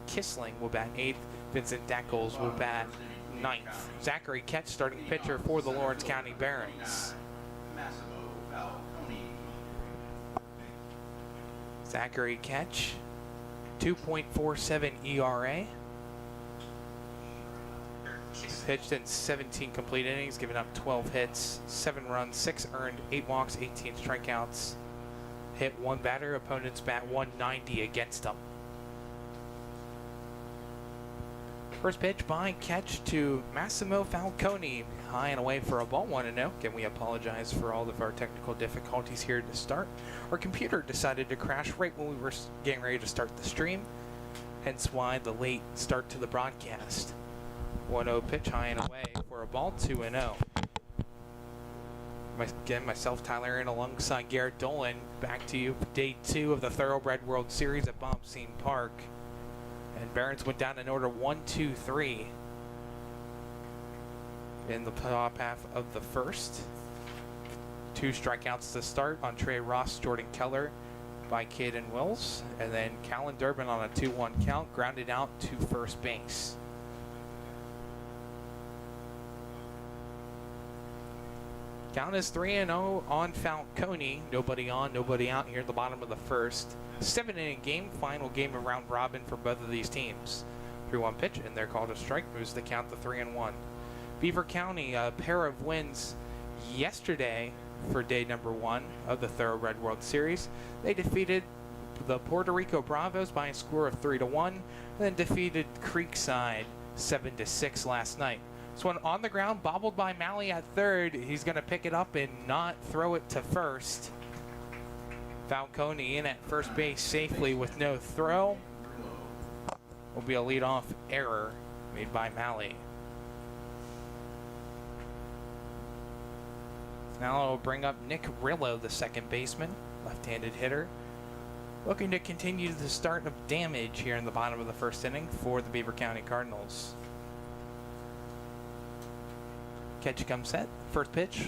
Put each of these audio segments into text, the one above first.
Kissling will bat 8th. Vincent Deckles will bat 9th. Zachary Ketch, starting pitcher for the Lawrence County Barons. Zachary Ketch, 2.47 ERA. Pitched in 17 complete innings, giving up 12 hits, 7 runs, 6 earned, 8 walks, 18 strikeouts. Hit 1 batter, opponents bat 190 against him. First pitch by Ketch to Massimo Falcone, high and away for a ball, 1-0. Again, we apologize for all of our technical difficulties here to start. Our computer decided to crash right when we were getting ready to start the stream, hence why the late start to the broadcast. 1-0 pitch, high and away for a ball, 2-0. Again, myself, Tyler, and alongside Garrett Dolan, back to you for day 2 of the Thorobred World Series at Bombstein Park. And Barons went down in order 1, 2, 3 in the top half of the first. 2 strikeouts to start on Trey Ross, Jordan Keller by Caden Wills, and then Callan Durbin on a 2-1 count, grounded out to first base. Count is 3-0 on Falcone. Nobody on, nobody out here at the bottom of the first. 7-inning game, final game of round robin for both of these teams. 3-1 pitch, and they're called a strike, moves the count to 3-1. Beaver County, a pair of wins yesterday for day number 1 of the Thorobred World Series. They defeated the Puerto Rico Bravos by a score of 3-1, and then defeated Creekside 7-6 last night. This one on the ground, bobbled by Malley at third. He's going to pick it up and not throw it to first. Falcone in at first base safely with no throw. Will be a leadoff error made by Malley. Now it'll bring up Nick Rillo, the second baseman, left-handed hitter, looking to continue the start of damage here in the bottom of the first inning for the Beaver County Cardinals. Catch comes set. First pitch,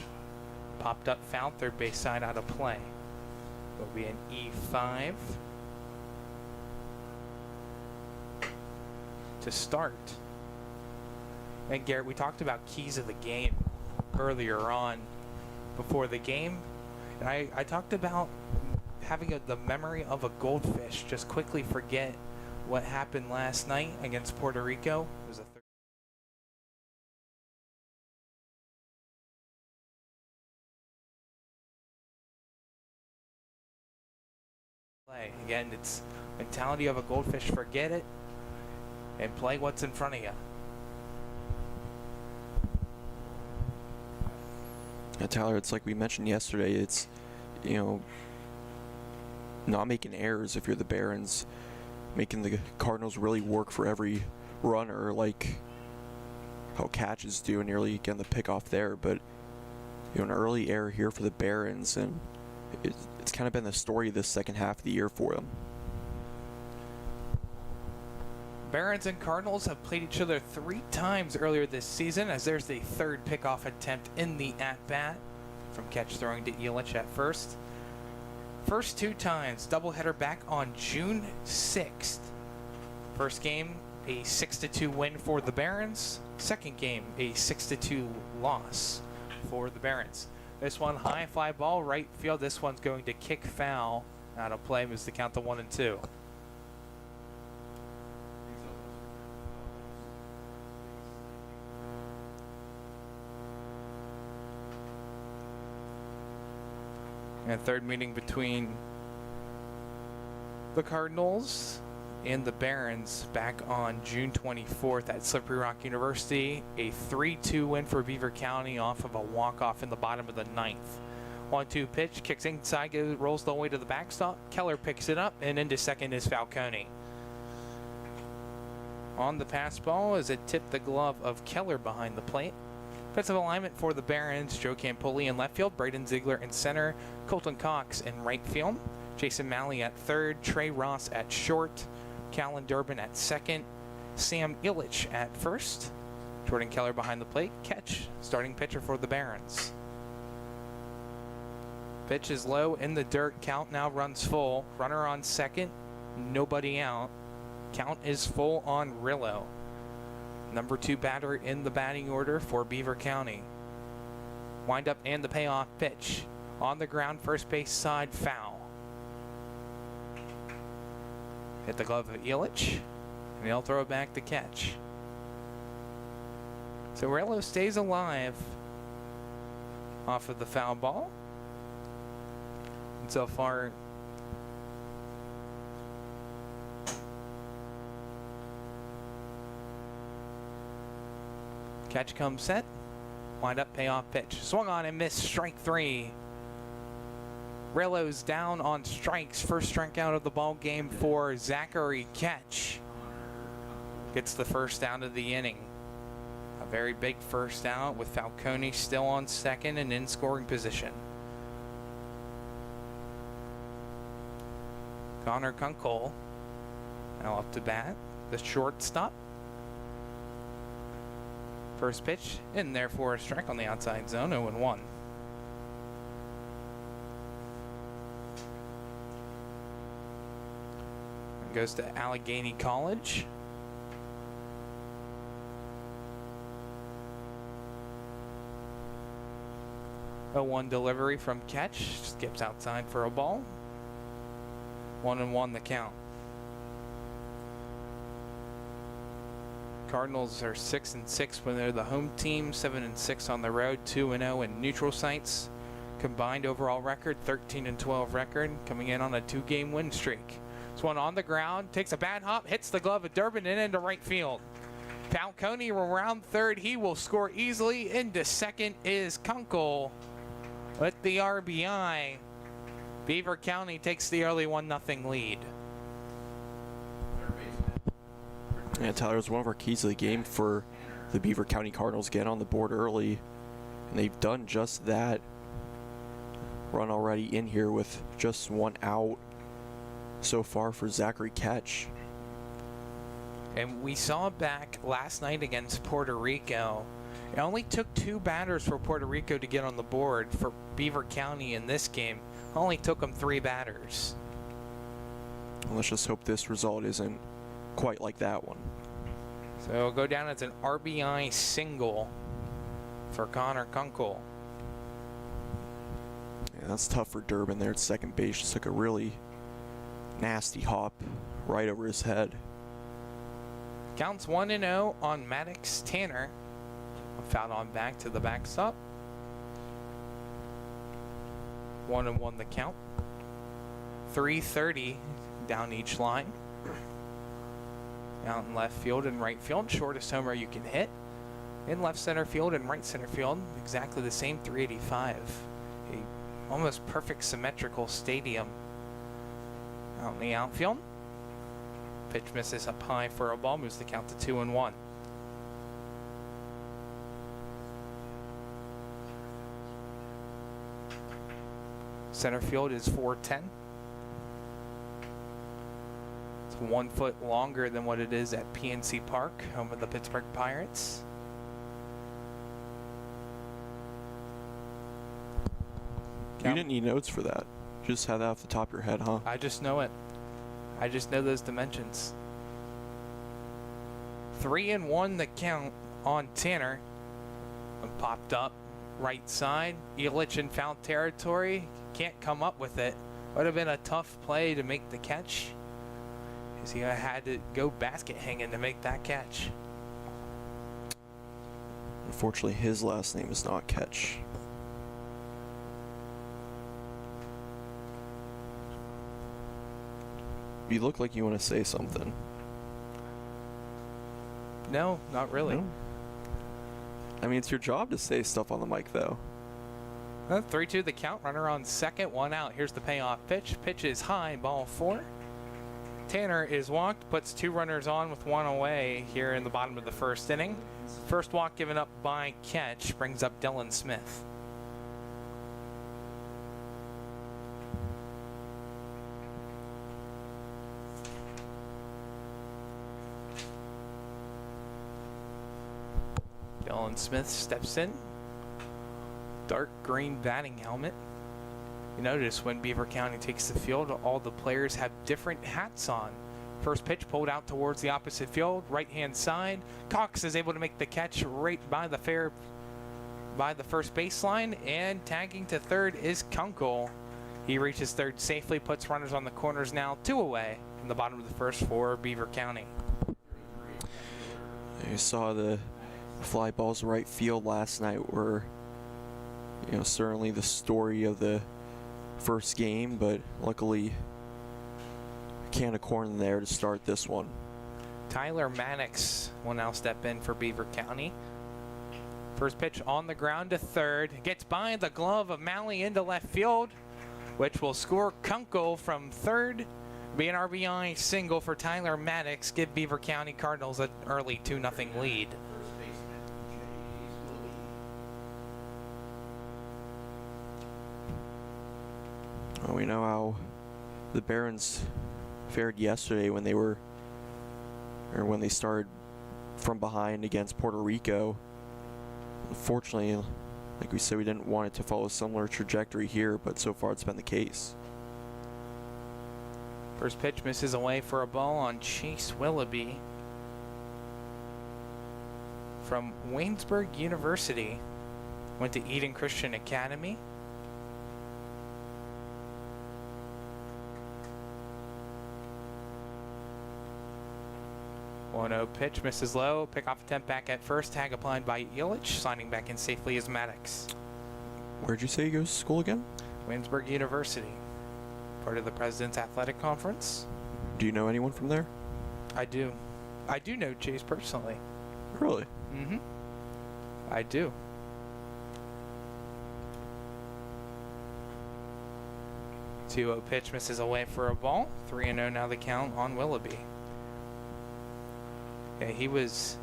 popped up foul, third base side out of play. Will be an E5 to start. And Garrett, we talked about keys of the game earlier on before the game, and I talked about having the memory of a goldfish. Just quickly forget what happened last night against Puerto Rico. It was a play. Again, it's mentality of a goldfish. Forget it and play what's in front of you. Tyler, it's like we mentioned yesterday, it's, you know, not making errors if you're the Barons, making the Cardinals really work for every runner, like how Catches do, and nearly getting the pick off there. But, you know, an early error here for the Barons, and it's kind of been the story of this second half of the year for them. Barons and Cardinals have played each other 3 times earlier this season, as there's the third pickoff attempt in the at-bat from Catch throwing to Elich at first. First 2 times, doubleheader back on June 6th. First game, a 6-2 win for the Barons. Second game, a 6-2 loss for the Barons. This one, high fly ball, right field. This one's going to kick foul out of play, moves the count to 1-2. And third meeting between the Cardinals and the Barons back on June 24th at Slippery Rock University. A 3-2 win for Beaver County off of a walk-off in the bottom of the 9th. 1-2 pitch, kicks inside, rolls the way to the backstop. Keller picks it up, and into second is Falcone. On the pass ball as it tipped the glove of Keller behind the plate. Defensive alignment for the Barons, Joe Campoli in left field, Braden Ziegler in center, Colton Cox in right field, Jason Malley at third, Trey Ross at short, Callan Durbin at second, Sam Illich at first, Jordan Keller behind the plate. Catch, starting pitcher for the Barons. Pitch is low in the dirt, count now runs full, runner on second, nobody out. Count is full on Rillo. Number 2 batter in the batting order for Beaver County. Wind up and the payoff pitch. On the ground, first base side, foul. Hit the glove of Illich, and he'll throw it back to catch. So Rillo stays alive off of the foul ball. And so far, catch comes set. Wind up, payoff pitch. Swung on and missed, strike 3. Rillo's down on strikes. First strikeout of the ball game for Zachary Ketch. Gets the first out of the inning. A very big first out with Falcone still on second and in scoring position. Connor Kunkel now up to bat, the shortstop. First pitch in there for a strike on the outside zone, 0-1. Goes to Allegheny College. A 1 delivery from Ketch, skips outside for a ball. 1-1 the count. Cardinals are 6-6 when they're the home team, 7-6 on the road, 2-0 in neutral sites. Combined overall record, 13-12 record, coming in on a 2-game win streak. This one on the ground, takes a bad hop, hits the glove of Durbin and into right field. Falcone around third, he will score easily. Into second is Kunkel with the RBI. Beaver County takes the early 1-0 lead. Yeah, Tyler, is one of our keys to the game for the Beaver County Cardinals getting on the board early, and they've done just that. Run already in here with just 1 out so far for Zachary Ketch. And we saw back last night against Puerto Rico. It only took 2 batters for Puerto Rico to get on the board. For Beaver County in this game, it only took them 3 batters. Let's just hope this result isn't quite like that one. So it'll go down as an RBI single for Connor Kunkel. Yeah, that's tough for Durbin there at second base. Just took a really nasty hop right over his head. Counts 1-0 on Maddox Tanner. Fouled on back to the backstop. 1-1 the count. 3:30 down each line. Out in left field and right field, shortest homer you can hit. In left center field and right center field, exactly the same, 385. A almost perfect symmetrical stadium. Out in the outfield. Pitch misses up high for a ball, moves the count to 2-1. Center field is 410. It's 1 foot longer than what it is at PNC Park, home of the Pittsburgh Pirates. You didn't need notes for that. You just had that off the top of your head, huh? I just know it. I just know those dimensions. 3-1 the count on Tanner. And popped up right side. Illich in foul territory. Can't come up with it. Would have been a tough play to make the catch, because he had to go basket hanging to make that catch. Unfortunately, his last name is not Ketch. You look like you want to say something. No, not really. No? I mean, it's your job to say stuff on the mic, though. 3-2 the count. Runner on second, 1 out. Here's the payoff pitch. Pitch is high, ball 4. Tanner is walked, puts 2 runners on with 1 away here in the bottom of the first inning. First walk given up by Ketch brings up Dylan Smith. Dylan Smith steps in. Dark green batting helmet. You notice when Beaver County takes the field, all the players have different hats on. First pitch pulled out towards the opposite field, right-hand side. Cox is able to make the catch right by the first baseline, and tagging to third is Kunkel. He reaches third safely, puts runners on the corners now, 2 away in the bottom of the first for Beaver County. You saw the fly balls right field last night were, certainly the story of the first game, but luckily a can of corn there to start this one. Tyler Maddox will now step in for Beaver County. First pitch on the ground to third. Gets by the glove of Malley into left field, which will score Kunkel from third. Be an RBI single for Tyler Maddox. Give Beaver County Cardinals an early 2-0 lead. Well, we know how the Barons fared yesterday when they started from behind against Puerto Rico. Unfortunately, like we said, we didn't want it to follow a similar trajectory here, but so far it's been the case. First pitch misses away for a ball on Chase Willoughby from Waynesburg University. Went to Eden Christian Academy. One-0 pitch misses low. Pickoff attempt back at first. Tag applied by Illich. Signing back in safely is Maddox. Where'd you say he goes to school again? Waynesburg University. Part of the President's Athletic Conference. Do you know anyone from there? I do. I do know Chase personally. Really? Mm-hmm. I do. Two-0 pitch misses away for a ball. 3-0 now the count on Willoughby. Yeah, he was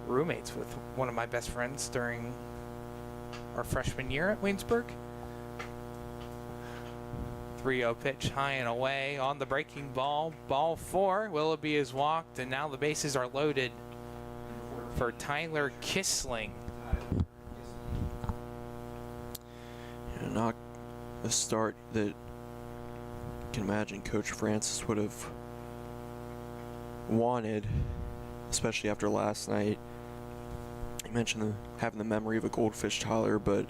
roommates with one of my best friends during our freshman year at Waynesburg. 3-0 pitch high and away on the breaking ball. Ball 4. Willoughby is walked, and now the bases are loaded for Tyler Kissling. Yeah, not a start that you can imagine Coach Francis would have wanted, especially after last night. You mentioned having the memory of a goldfish, Tyler, but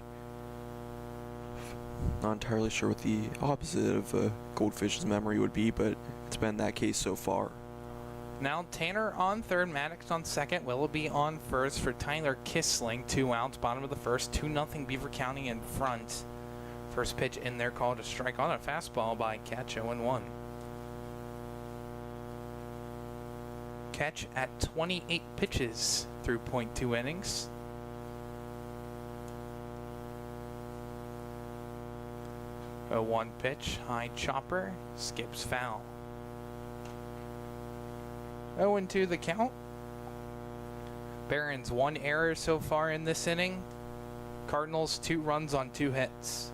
not entirely sure what the opposite of a goldfish's memory would be, but it's been that case so far. Now Tanner on third, Maddox on second, Willoughby on first for Tyler Kissling. 2 outs, bottom of the first, 2-0 Beaver County in front. First pitch in there called a strike on a fastball by Catch 0-1. Catch at 28 pitches through .2 innings. A 1 pitch, high chopper, skips foul. 0-2 the count. Barons 1 error so far in this inning. Cardinals 2 runs on 2 hits.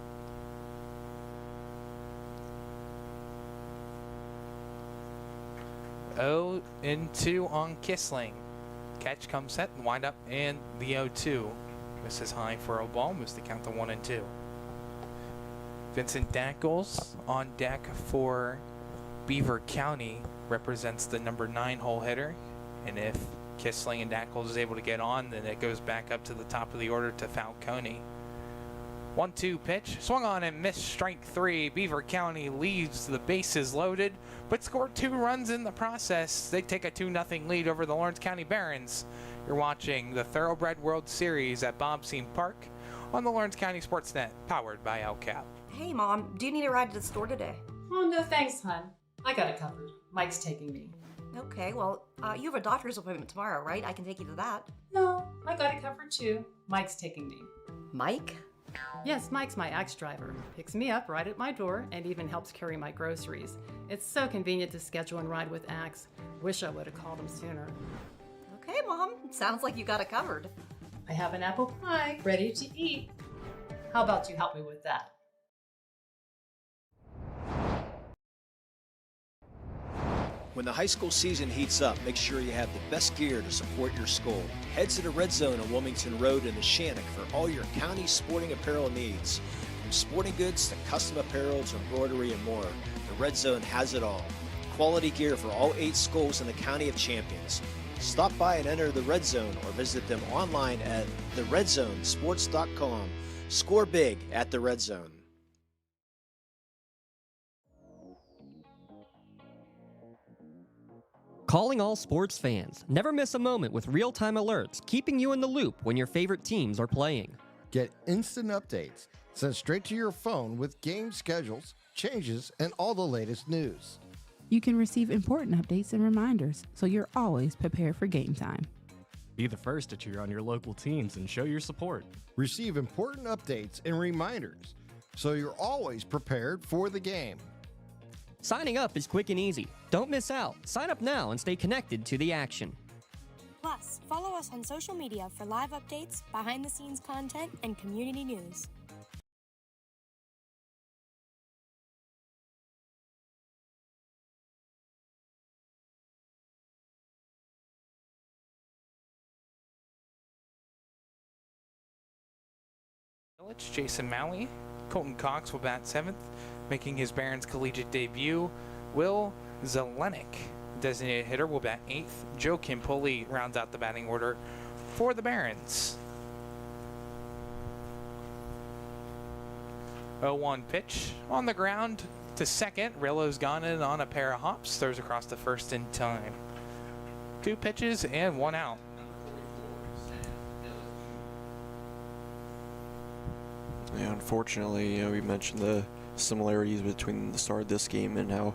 0-2 on Kissling. Catch comes set and wind up, and the 0-2 misses high for a ball, moves the count to 1-2. Vincent Dackles on deck for Beaver County, represents the number 9 hole hitter, and if Kissling and Dackles is able to get on, then it goes back up to the top of the order to Falcone. 1-2 pitch, swung on and missed, strike 3. Beaver County leaves the bases loaded, but scored 2 runs in the process. They take a 2-0 lead over the Lawrence County Barons. You're watching the Thorobred World Series at Bobseen Park on the Lawrence County Sportsnet, powered by LCAP. Hey Mom, do you need a ride to the store today? Oh, no thanks, hon. I got it covered. Mike's taking me. Okay, well, you have a doctor's appointment tomorrow, right? I can take you to that. No, I got it covered too. Mike's taking me. Mike? Yes, Mike's my Axe driver. Picks me up right at my door and even helps carry my groceries. It's so convenient to schedule and ride with Axe. Wish I would have called him sooner. Okay, Mom. Sounds like you got it covered. I have an apple pie ready to eat. How about you help me with that? When the high school season heats up, make sure you have the best gear to support your school. Head to the Red Zone on Wilmington Road in the Shannock for all your county sporting apparel needs. From sporting goods to custom apparel to embroidery and more, the Red Zone has it all. quality gear for all 8 schools in the County of Champions. Stop by and enter the Red Zone or visit them online at theredzonesports.com. Score big at the Red Zone. Calling all sports fans. Never miss a moment with real-time alerts, keeping you in the loop when your favorite teams are playing. Get instant updates sent straight to your phone with game schedules, changes, and all the latest news. You can receive important updates and reminders, so you're always prepared for game time. Be the first to cheer on your local teams and show your support. Receive important updates and reminders, so you're always prepared for the game. Signing up is quick and easy. Don't miss out. Sign up now and stay connected to the action. Plus, follow us on social media for live updates, behind-the-scenes content, and community news. Jason Malley. Colton Cox will bat 7th, making his Barons collegiate debut. Will Zelenik, designated hitter, will bat 8th. Joe Kimpoli rounds out the batting order for the Barons. 0-1 pitch on the ground to second. Rillo's gone in on a pair of hops, throws across the first in time. 2 pitches and 1 out. Yeah, unfortunately, we mentioned the similarities between the start of this game and how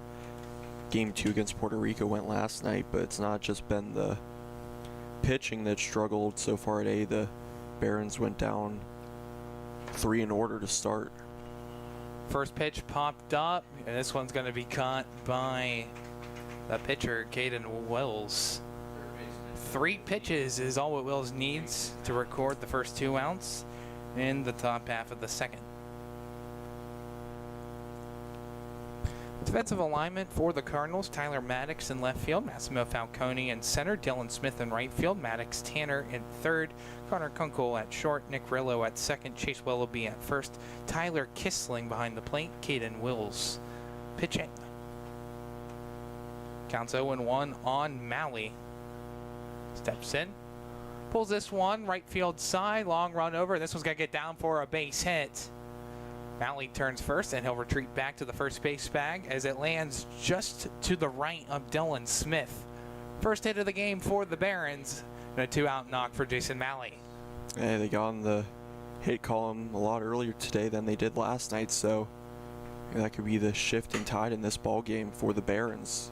Game 2 against Puerto Rico went last night, but it's not just been the pitching that struggled so far today. The Barons went down 3 in order to start. First pitch popped up, and this one's going to be caught by the pitcher, Caden Wills. 3 pitches is all what Wills needs to record the first 2 outs in the top half of the second. Defensive alignment for the Cardinals: Tyler Maddox in left field, Massimo Falcone in center, Dylan Smith in right field, Maddox Tanner in third, Connor Kunkel at short, Nick Rillo at second, Chase Willoughby at first, Tyler Kissling behind the plate, Caden Wills pitching. Counts 0-1 on Malley. Steps in, pulls this one right field side, long run over. This one's going to get down for a base hit. Malley turns first, and he'll retreat back to the first base bag as it lands just to the right of Dylan Smith. First hit of the game for the Barons, and a 2-out knock for Jason Malley. Yeah, they got on the hit column a lot earlier today than they did last night, so that could be the shift in tide in this ball game for the Barons.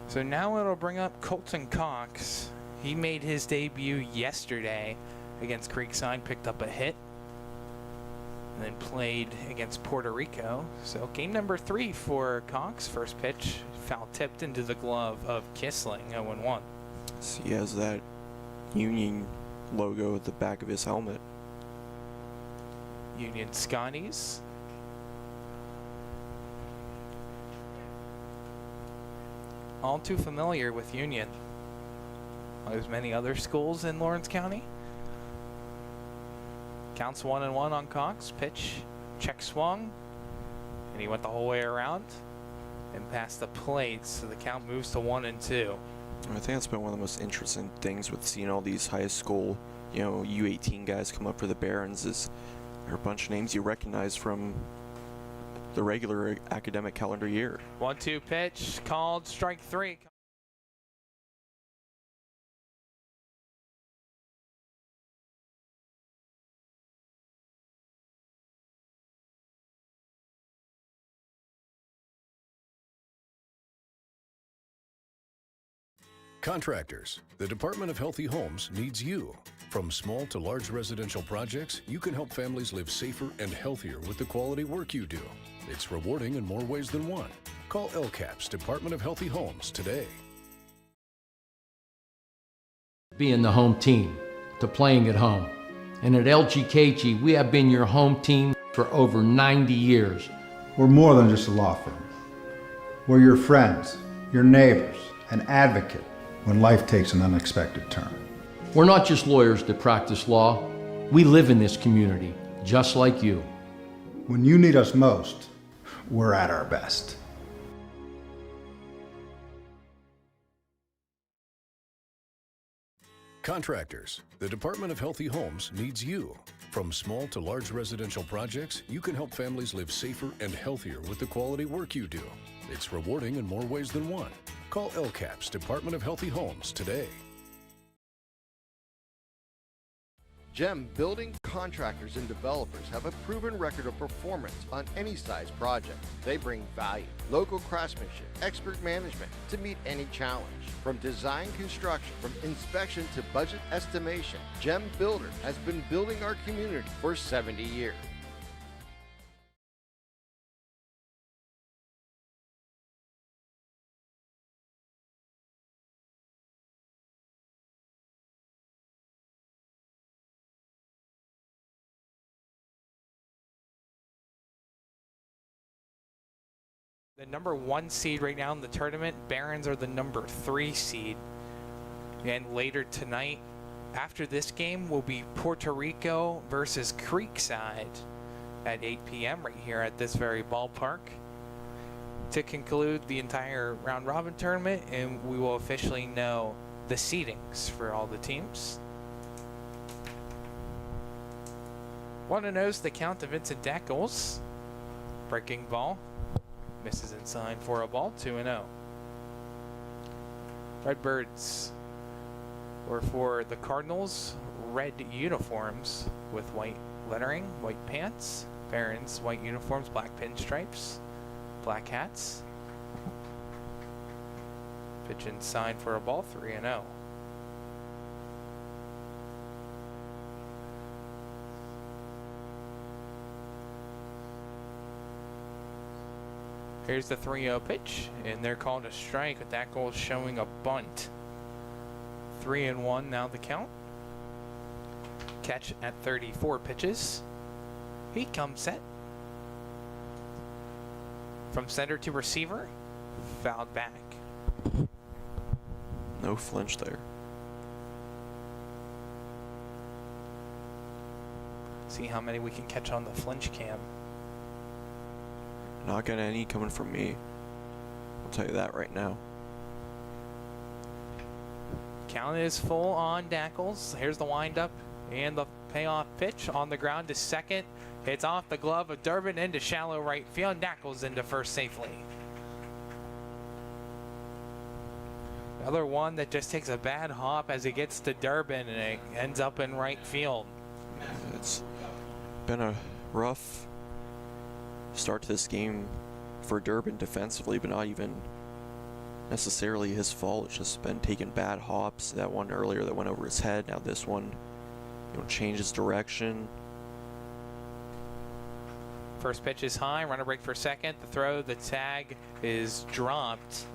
So now it'll bring up Colton Cox. He made his debut yesterday against Creekside, picked up a hit, and then played against Puerto Rico. So game number 3 for Cox. First pitch, foul tipped into the glove of Kissling, 0-1. So he has that Union logo at the back of his helmet. Union Scotties. All too familiar with Union. There's many other schools in Lawrence County. Counts 1-1 on Cox. Pitch, check swung, and he went the whole way around and past the plate, so the count moves to 1-2. I think that's been one of the most interesting things with seeing all these high school, U18 guys come up for the Barons. Is there are a bunch of names you recognize from the regular academic calendar year. 1-2 pitch, called strike 3. Contractors, the Department of Healthy Homes needs you. From small to large residential projects, you can help families live safer and healthier with the quality work you do. It's rewarding in more ways than one. Call LCAP's Department of Healthy Homes today. Being the home team, to playing at home. And at LGKG, we have been your home team for over 90 years. We're more than just a law firm. We're your friends, your neighbors, an advocate when life takes an unexpected turn. We're not just lawyers that practice law. We live in this community, just like you. When you need us most, we're at our best. Contractors, the Department of Healthy Homes needs you. From small to large residential projects, you can help families live safer and healthier with the quality work you do. It's rewarding in more ways than one. Call LCAP's Department of Healthy Homes today. GEM building contractors and developers have a proven record of performance on any size project. They bring value, local craftsmanship, expert management to meet any challenge. From design construction, from inspection to budget estimation, GEM Builder has been building our community for 70 years. The number 1 seed right now in the tournament, Barons are the number 3 seed. And later tonight, after this game, will be Puerto Rico versus Creekside at 8 p.m. right here at this very ballpark to conclude the entire round robin tournament, and we will officially know the seedings for all the teams. One to nose the count to Vincent Deckles. Breaking ball. Misses inside for a ball, 2-0. Redbirds or for the Cardinals, red uniforms with white lettering, white pants. Barons, white uniforms, black pinstripes, black hats. Pitch inside for a ball, 3-0. Here's the 3-0 pitch, and they're called a strike with that goal showing a bunt. 3-1 now the count. Catch at 34 pitches. He comes set. From center to receiver, fouled back. No flinch there. See how many we can catch on the flinch cam. Not getting any coming from me. I'll tell you that right now. Count is full on Dackles. Here's the windup and the payoff pitch on the ground to second. It's off the glove of Durbin into shallow right field. Dackles into first safely. Another one that just takes a bad hop as it gets to Durbin and it ends up in right field. It's been a rough start to this game for Durbin defensively, but not even necessarily his fault. It's just been taking bad hops. That one earlier that went over his head. Now this one, changes direction. First pitch is high. Runner break for second. The throw, the tag is dropped.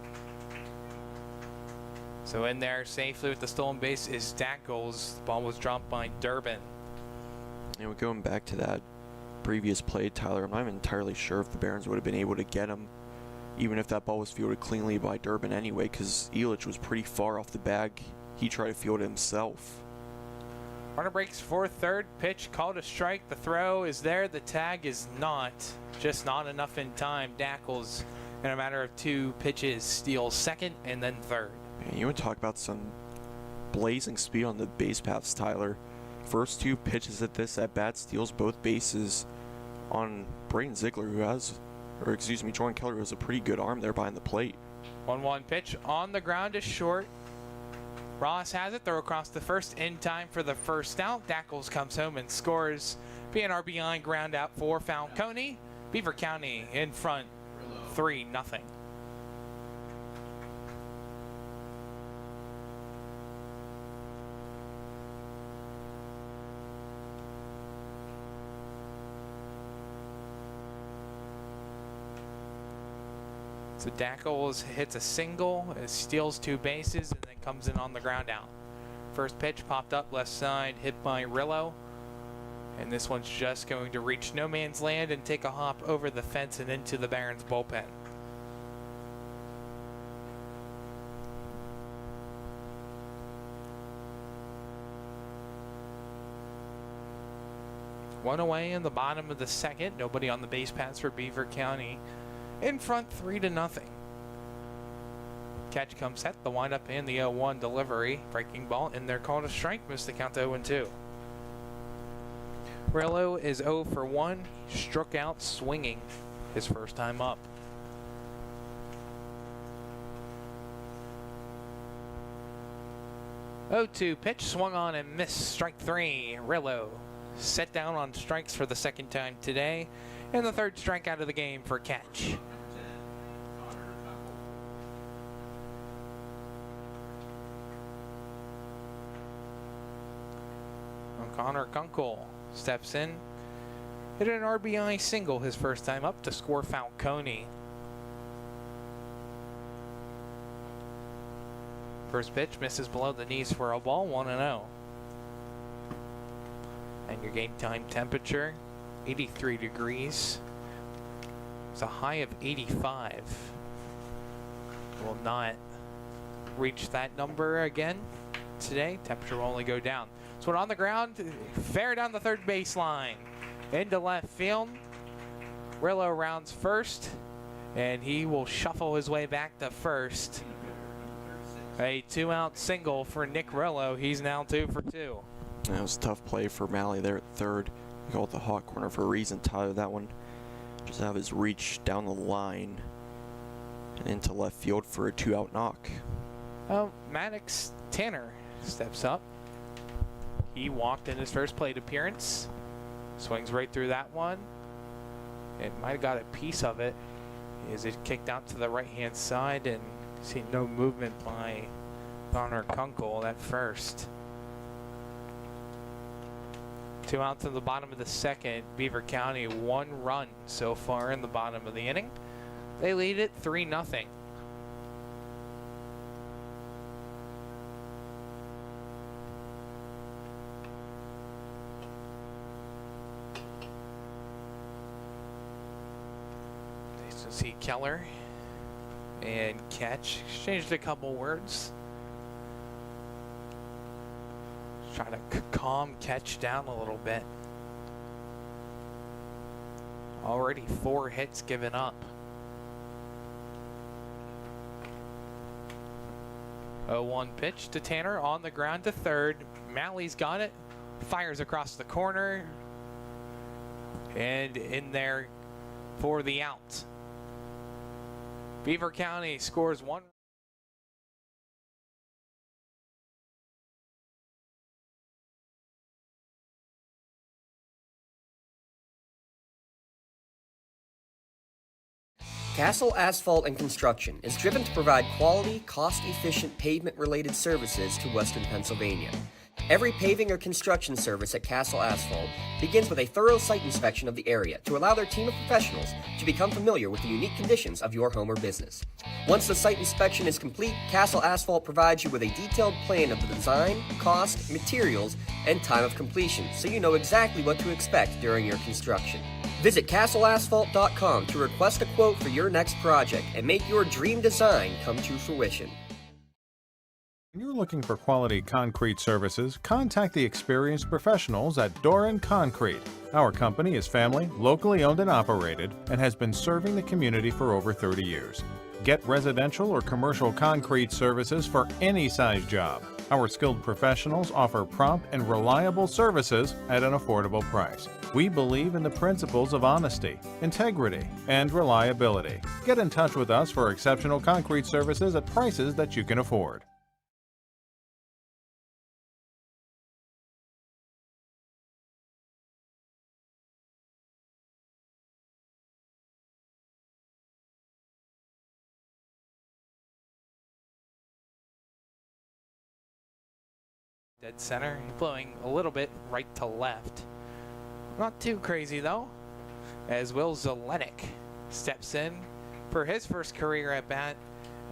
So in there safely with the stolen base is Dackles. The ball was dropped by Durbin. Going back to that previous play, Tyler, I'm not even entirely sure if the Barons would have been able to get him, even if that ball was fielded cleanly by Durbin anyway, because Elich was pretty far off the bag. He tried to field it himself. Runner breaks for third. Pitch called a strike. The throw is there. The tag is not. Just not enough in time. Dackles, in a matter of 2 pitches, steals second and then third. Man, you want to talk about some blazing speed on the base paths, Tyler. First 2 pitches at this at bat steals both bases on Braden Ziegler, Jordan Keller, who has a pretty good arm there behind the plate. 1-1 pitch on the ground is short. Ross has it, throw across the first in time for the first out. Dackles comes home and scores. Be an RBI ground out for Falcone. Beaver County in front, 3-0. So Dackles hits a single, steals 2 bases, and then comes in on the ground out. First pitch popped up left side, hit by Rillo. And this one's just going to reach no man's land and take a hop over the fence and into the Barons bullpen. One away in the bottom of the second. Nobody on the base paths for Beaver County. In front, 3-0. Catch comes set, the windup and the 0-1 delivery. Breaking ball, and they're called a strike. Missed the count to 0-2. Rillo is 0 for 1. Struck out swinging his first time up. Oh-2 pitch, swung on and missed. Strike 3. Rillo set down on strikes for the second time today, and the third strikeout of the game for Catch. Connor Kunkel steps in, hit an RBI single his first time up to score Falcone. First pitch misses below the knees for a ball, 1-0. And your game time temperature, 83 degrees. It's a high of 85. Will not reach that number again today. Temperature will only go down. So on the ground, fair down the third baseline. Into left field. Rillo rounds first, and he will shuffle his way back to first. A 2-out single for Nick Rillo. He's now 2 for 2. That was a tough play for Malley there at third. He called the hot corner for a reason. Tyler, that one just have his reach down the line and into left field for a 2-out knock. Oh, Maddox Tanner steps up. He walked in his first plate appearance. Swings right through that one. It might have got a piece of it. As it kicked out to the right-hand side, and see no movement by Connor Kunkel at first. 2 outs in the bottom of the second. Beaver County 1 run so far in the bottom of the inning. They lead it 3-0. See Keller and Catch exchanged a couple words. Trying to calm Catch down a little bit. Already 4 hits given up. 0-1 pitch to Tanner on the ground to third. Malley's got it. Fires across the corner. And in there for the out. Beaver County scores 1. Castle Asphalt and Construction is driven to provide quality, cost-efficient pavement-related services to Western Pennsylvania. Every paving or construction service at Castle Asphalt begins with a thorough site inspection of the area to allow their team of professionals to become familiar with the unique conditions of your home or business. Once the site inspection is complete, Castle Asphalt provides you with a detailed plan of the design, cost, materials, and time of completion, so you know exactly what to expect during your construction. Visit castleasphalt.com to request a quote for your next project and make your dream design come to fruition. When you're looking for quality concrete services, contact the experienced professionals at Doran Concrete. Our company is family, locally owned and operated, and has been serving the community for over 30 years. Get residential or commercial concrete services for any size job. Our skilled professionals offer prompt and reliable services at an affordable price. We believe in the principles of honesty, integrity, and reliability. Get in touch with us for exceptional concrete services at prices that you can afford. Dead center, blowing a little bit right to left. Not too crazy though, as Will Zelenik steps in for his first career at bat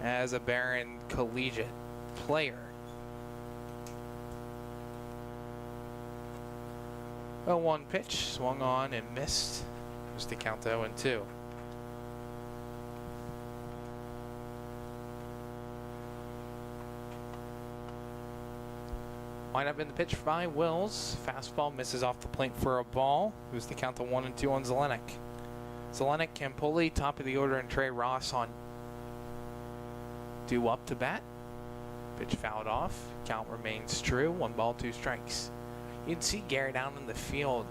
as a Barron collegiate player. 0-1 pitch, swung on and missed. Just to count 0-2. Line up in the pitch by Wills. Fastball misses off the plate for a ball. It was the count to 1-2 on Zelenik. Zelenik, Campoli, top of the order, and Trey Ross on Due up to bat. Pitch fouled off. Count remains true. 1 ball, 2 strikes. You can see Garrett out in the field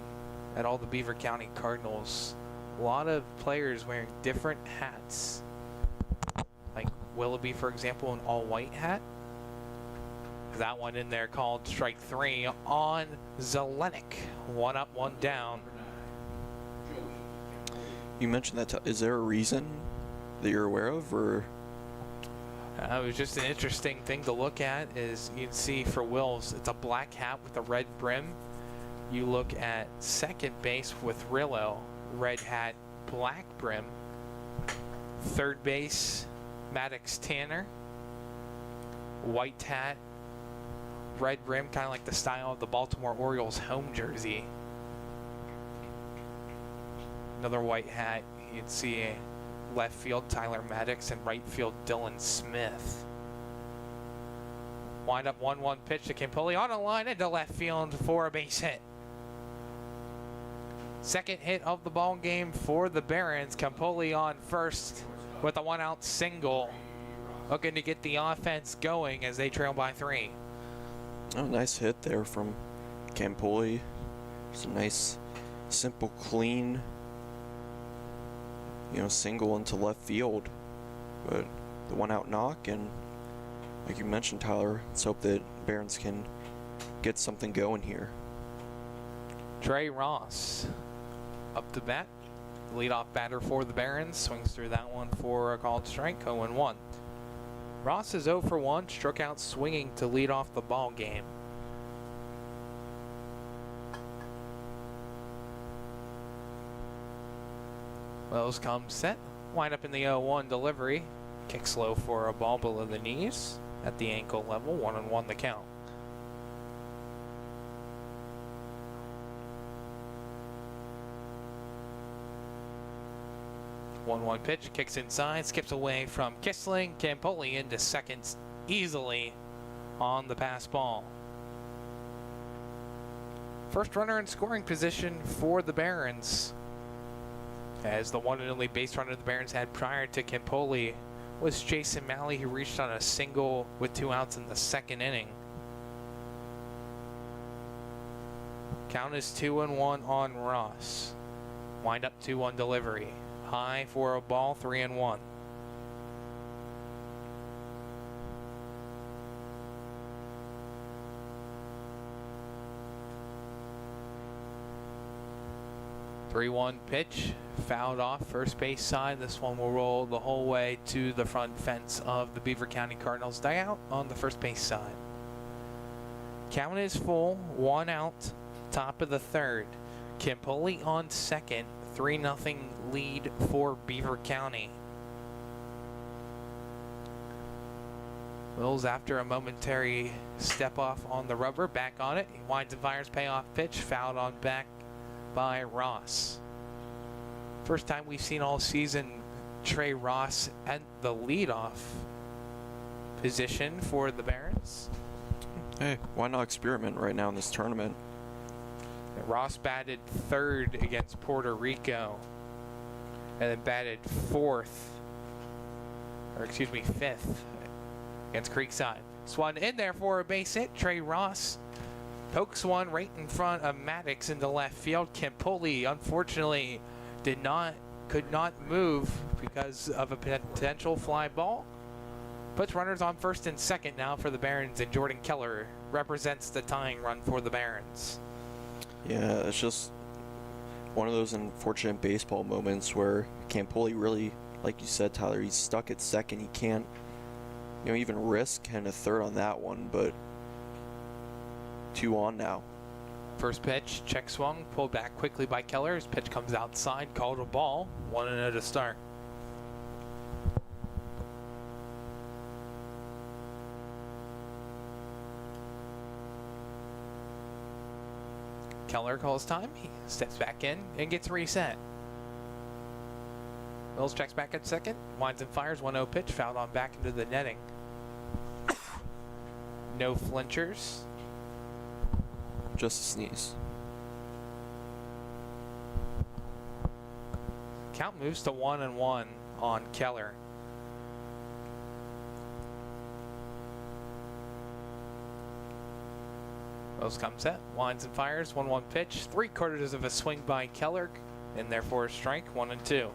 at all the Beaver County Cardinals. A lot of players wearing different hats. Like Willoughby, for example, an all-white hat. That one in there called strike 3 on Zelenik. 1 up, 1 down. You mentioned that. Is there a reason that you're aware of, or? It was just an interesting thing to look at. Is you can see for Wills, it's a black hat with a red brim. You look at second base with Rillo, red hat, black brim. Third base, Maddox Tanner, white hat, red rim, kind of like the style of the Baltimore Orioles home jersey. Another white hat. You can see left field Tyler Maddox and right field Dylan Smith. Wind up 1-1 pitch to Campoli on a line into left field for a base hit. Second hit of the ball game for the Barons. Campoli on first with a 1-out single, looking to get the offense going as they trail by 3. Oh, nice hit there from Campoli. It's a nice, simple, clean, single into left field. But the 1-out knock, and like you mentioned, Tyler, let's hope that Barons can get something going here. Trey Ross up to bat. Leadoff batter for the Barons. Swings through that one for a called strike. 0-1. Ross is 0 for 1. Struck out swinging to lead off the ball game. Wells comes set. Wind up in the 0-1 delivery. Kicks low for a ball below the knees at the ankle level. 1-1 the count. One pitch, kicks inside, skips away from Kissling. Campoli into second easily on the pass ball. First runner in scoring position for the Barons, as the one and only base runner the Barons had prior to Campoli was Jason Malley, who reached on a single with 2 outs in the second inning. Count is 2-1 on Ross. Wind up 2-1 delivery. High for a ball, 3-1. Three-one pitch, fouled off first base side. This one will roll the whole way to the front fence of the Beaver County Cardinals dugout on the first base side. Count is full, 1 out, top of the third. Campoli on second. 3-0 lead for Beaver County. Wills, after a momentary step off on the rubber, back on it. He winds and fires, payoff pitch, fouled on back by Ross. First time we've seen all season Trey Ross at the leadoff position for the Barons. Hey, why not experiment right now in this tournament? Ross batted third against Puerto Rico, and then batted fifth against Creekside. Swung in there for a base hit. Trey Ross pokes one right in front of Maddox into left field. Campoli, unfortunately, could not move because of a potential fly ball. Puts runners on first and second now for the Barons, and Jordan Keller represents the tying run for the Barons. Yeah, it's just one of those unfortunate baseball moments where Campoli really, like you said, Tyler, he's stuck at second. He can't, even risk a third on that one, but 2 on now. First pitch, check swung, pulled back quickly by Keller. His pitch comes outside, called a ball. 1-0 to start. Keller calls time. He steps back in and gets reset. Mills checks back at second. Winds and fires. 1-0 pitch. Fouled on back into the netting. No flinchers. Just a sneeze. Count moves to 1-1 on Keller. Wells comes set, winds and fires, 1-1 pitch, 3/4 of a swing by Keller, and therefore a strike, 1-2.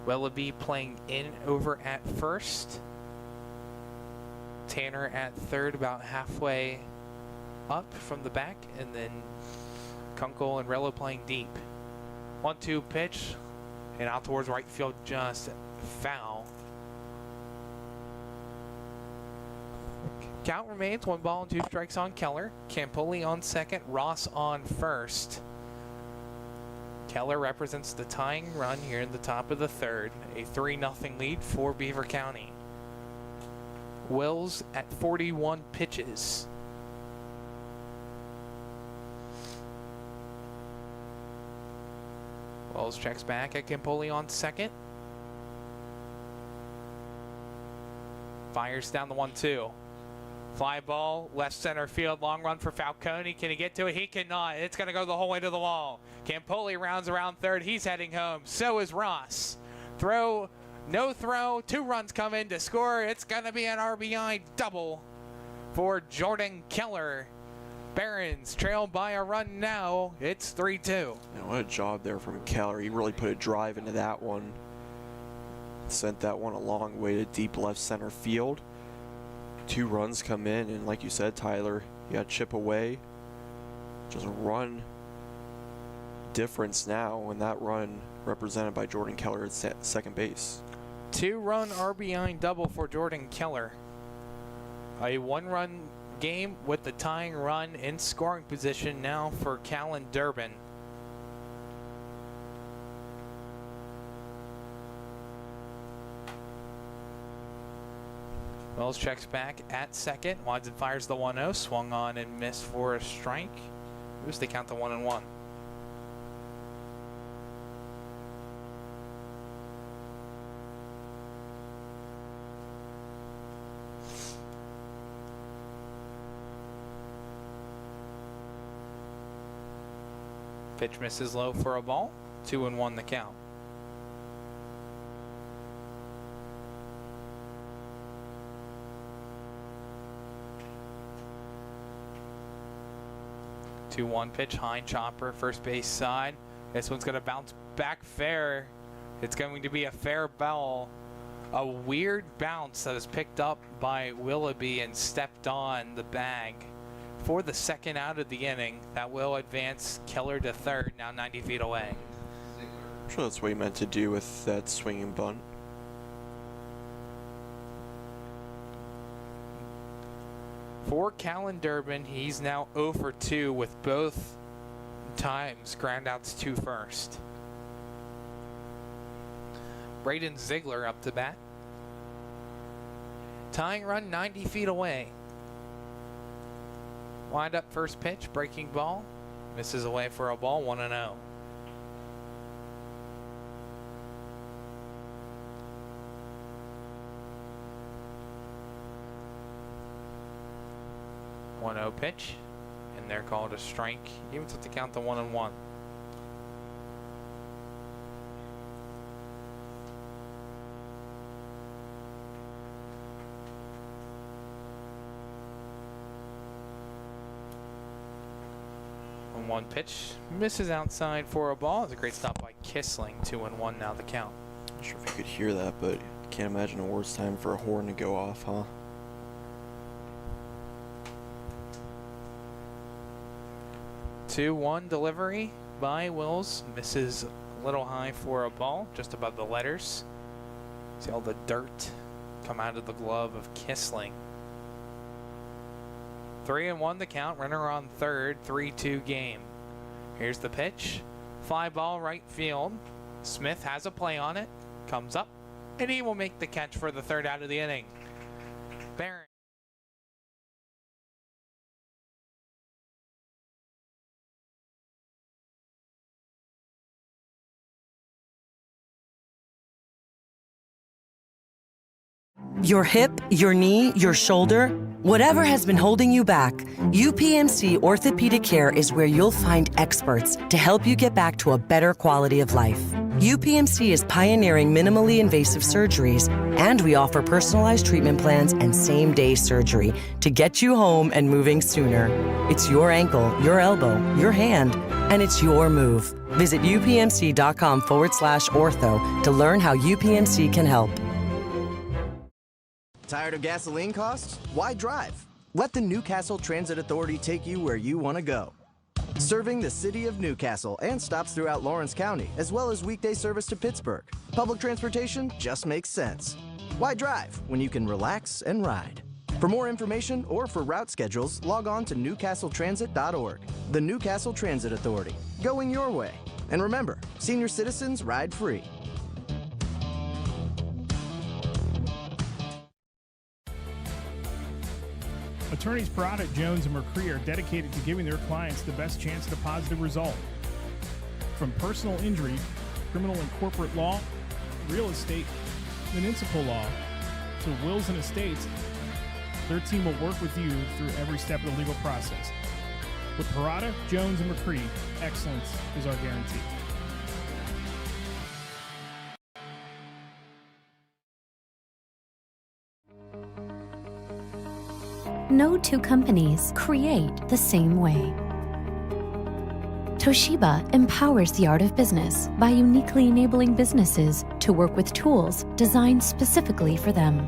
Willoughby playing in over at first. Tanner at third, about halfway up from the back, and then Kunkel and Rello playing deep. 1-2 pitch, and out towards right field, just foul. Count remains 1 ball and 2 strikes on Keller. Campoli on second, Ross on first. Keller represents the tying run here in the top of the third. A 3-0 lead for Beaver County. Wills at 41 pitches. Wells checks back at Campoli on second. Fires down the 1-2. Fly ball, left center field, long run for Falcone. Can he get to it? He cannot. It's going to go the whole way to the wall. Campoli rounds around third. He's heading home. So is Ross. No throw. 2 runs come in to score. It's going to be an RBI double for Jordan Keller. Barons trailed by a run now. It's 3-2. Man, what a job there from Keller. He really put a drive into that one. Sent that one a long way to deep left center field. 2 runs come in, and like you said, Tyler, you got chip away. Just a run difference now, and that run represented by Jordan Keller at second base. 2-run RBI double for Jordan Keller. A 1-run game with the tying run in scoring position now for Callan Durbin. Wells checks back at second, winds and fires the 1-0, swung on and missed for a strike. Moves they count to 1-1. Pitch misses low for a ball, 2-1 the count. Two 2-1 pitch, high chopper, first base side. This one's going to bounce back fair. It's going to be a fair ball. A weird bounce that is picked up by Willoughby and stepped on the bag for the second out of the inning. That will advance Keller to third, now 90 feet away. I'm sure that's what he meant to do with that swinging bunt. For Callan Durbin, he's now 0 for 2 with both times ground outs to first. Braden Ziegler up to bat. Tying run 90 feet away. Wind up first pitch, breaking ball. Misses away for a ball, 1-0. .0 pitch, and they're called a strike. Even with the count to 1-1. One pitch misses outside for a ball. It's a great stop by Kissling. 2-1 now the count. Not sure if you could hear that, but can't imagine a worse time for a horn to go off, huh? Two-one delivery by Wills. Misses a little high for a ball, just above the letters. See all the dirt come out of the glove of Kissling. 3-1 the count, runner on third, 3-2 game. Here's the pitch. Fly ball right field. Smith has a play on it, comes up, and he will make the catch for the third out of the inning. Barron. Your hip, your knee, your shoulder, whatever has been holding you back, UPMC Orthopedic Care is where you'll find experts to help you get back to a better quality of life. UPMC is pioneering minimally invasive surgeries, and we offer personalized treatment plans and same-day surgery to get you home and moving sooner. It's your ankle, your elbow, your hand, and it's your move. Visit upmc.com/ortho to learn how UPMC can help. Tired of gasoline costs? Why drive? Let the Newcastle Transit Authority take you where you want to go. Serving the city of Newcastle and stops throughout Lawrence County, as well as weekday service to Pittsburgh. Public transportation just makes sense. Why drive when you can relax and ride? For more information or for route schedules, log on to newcastletransit.org. The Newcastle Transit Authority, going your way. And remember, senior citizens ride free. Attorneys Parada, Jones, and McCree are dedicated to giving their clients the best chance at a positive result. From personal injury, criminal and corporate law, real estate, municipal law, to wills and estates, their team will work with you through every step of the legal process. With Parada, Jones, and McCree, excellence is our guarantee. No two companies create the same way. Toshiba empowers the art of business by uniquely enabling businesses to work with tools designed specifically for them.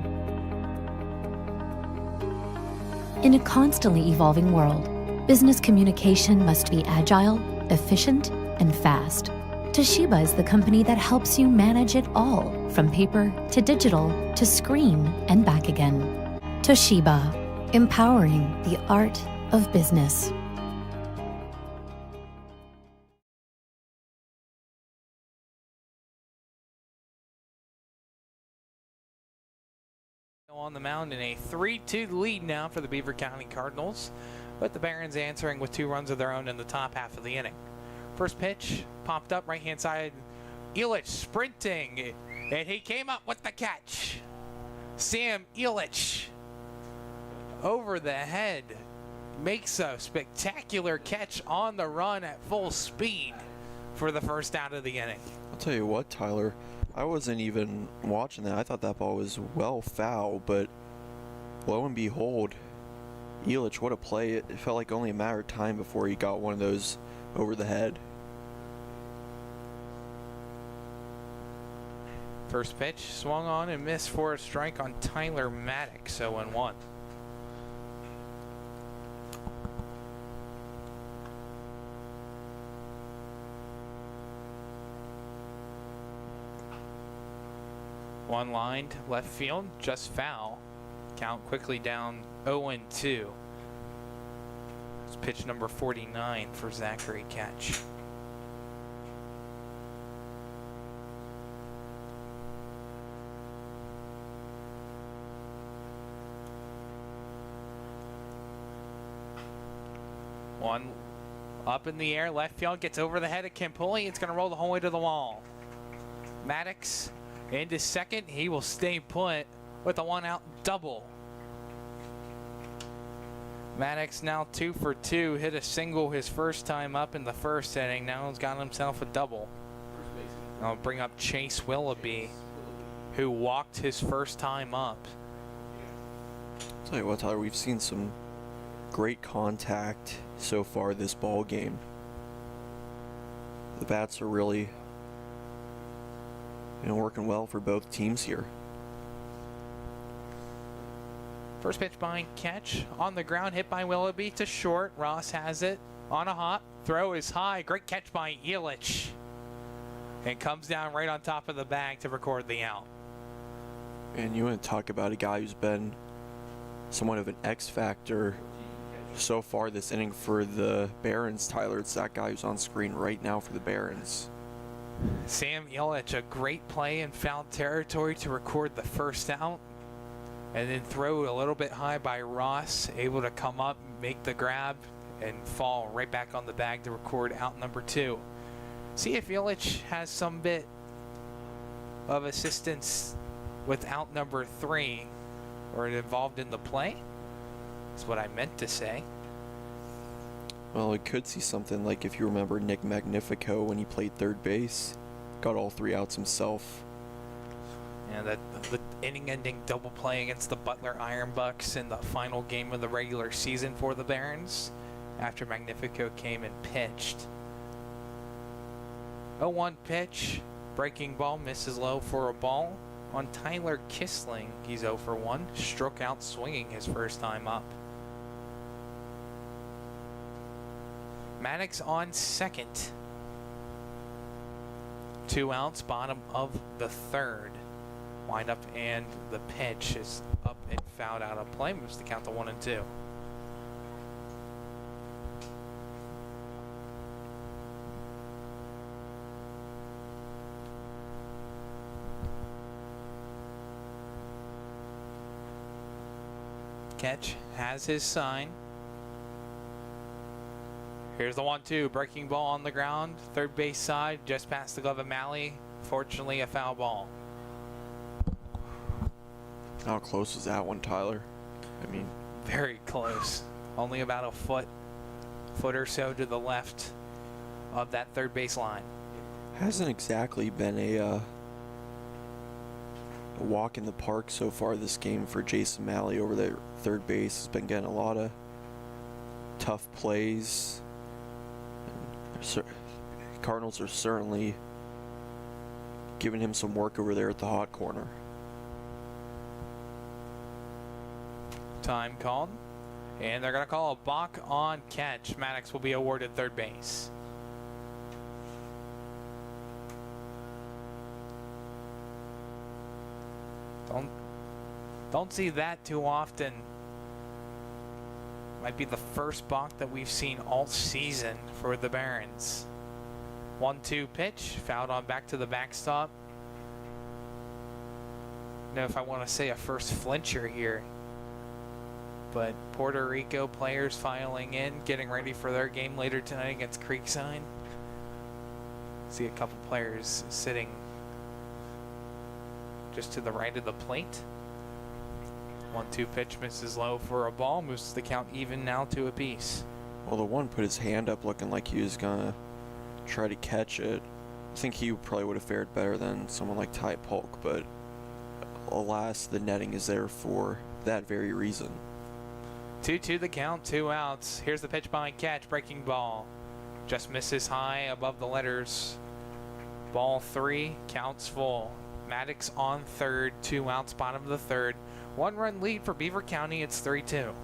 In a constantly evolving world, business communication must be agile, efficient, and fast. Toshiba is the company that helps you manage it all, from paper to digital to screen and back again. Toshiba, empowering the art of business. On the mound in a 3-2 lead now for the Beaver County Cardinals, with the Barons answering with 2 runs of their own in the top half of the inning. First pitch popped up right hand side. Elich sprinting, and he came up with the catch. Sam Elich over the head makes a spectacular catch on the run at full speed for the first out of the inning. I'll tell you what, Tyler, I wasn't even watching that. I thought that ball was well foul, but lo and behold, Elich, what a play. It felt like only a matter of time before he got one of those over the head. First pitch swung on and missed for a strike on Tyler Maddox, 0-1. One lined left field, just foul. Count quickly down 0-2. It's pitch number 49 for Zachary Catch. One up in the air, left field, gets over the head of Campoli. It's going to roll the whole way to the wall. Maddox into second. He will stay put with a 1-out double. Maddox now 2 for 2. Hit a single his first time up in the first inning. Now he's got himself a double. I'll bring up Chase Willoughby, who walked his first time up. I'll tell you what, Tyler, we've seen some great contact so far this ball game. The bats are really, working well for both teams here. First pitch by Catch on the ground, hit by Willoughby to short. Ross has it on a hop. Throw is high. Great catch by Elich. And comes down right on top of the bag to record the out. And you want to talk about a guy who's been somewhat of an X factor so far this inning for the Barons, Tyler. It's that guy who's on screen right now for the Barons. Sam Elich, a great play in foul territory to record the first out. And then throw a little bit high by Ross, able to come up, make the grab, and fall right back on the bag to record out number 2. See if Elich has some bit of assistance with out number 3, or involved in the play. That's what I meant to say. Well, it could see something like if you remember Nick Magnifico when he played third base. got all 3 outs himself. And the inning-ending double play against the Butler Iron Bucks in the final game of the regular season for the Barons after Magnifico came and pitched. 0-1 pitch, breaking ball, misses low for a ball. On Tyler Kissling, he's 0 for 1, struck out swinging his first time up. Maddox on second. 2 outs, bottom of the third. Wind up and the pitch is up and fouled out of play. Moves the count to 1-2. Catch has his sign. Here's the 1-2, breaking ball on the ground, third base side, just past the glove of Malley. Fortunately, a foul ball. How close was that one, Tyler? I mean, very close. Only about a foot or so to the left of that third base line. Hasn't exactly been a walk in the park so far this game for Jason Malley over there. Third base has been getting a lot of tough plays. Cardinals are certainly giving him some work over there at the hot corner. Time called, and they're going to call a balk on catch. Maddox will be awarded third base. Don't see that too often. Might be the first balk that we've seen all season for the Barons. 1-2 pitch, fouled on back to the backstop. I don't know if I want to say a first flincher here, but Puerto Rico players filing in, getting ready for their game later tonight against Creekside. See a couple players sitting just to the right of the plate. 1-2 pitch misses low for a ball, moves the count even now to a piece. Well, the one put his hand up looking like he was gonna try to catch it. I think he probably would have fared better than someone like Ty Polk, but alas, the netting is there for that very reason. 2-2 the count, 2 outs. Here's the pitch behind catch, breaking ball. Just misses high above the letters. Ball 3, counts full. Maddox on third, 2 outs, bottom of the third. 1-run lead for Beaver County, it's 3-2.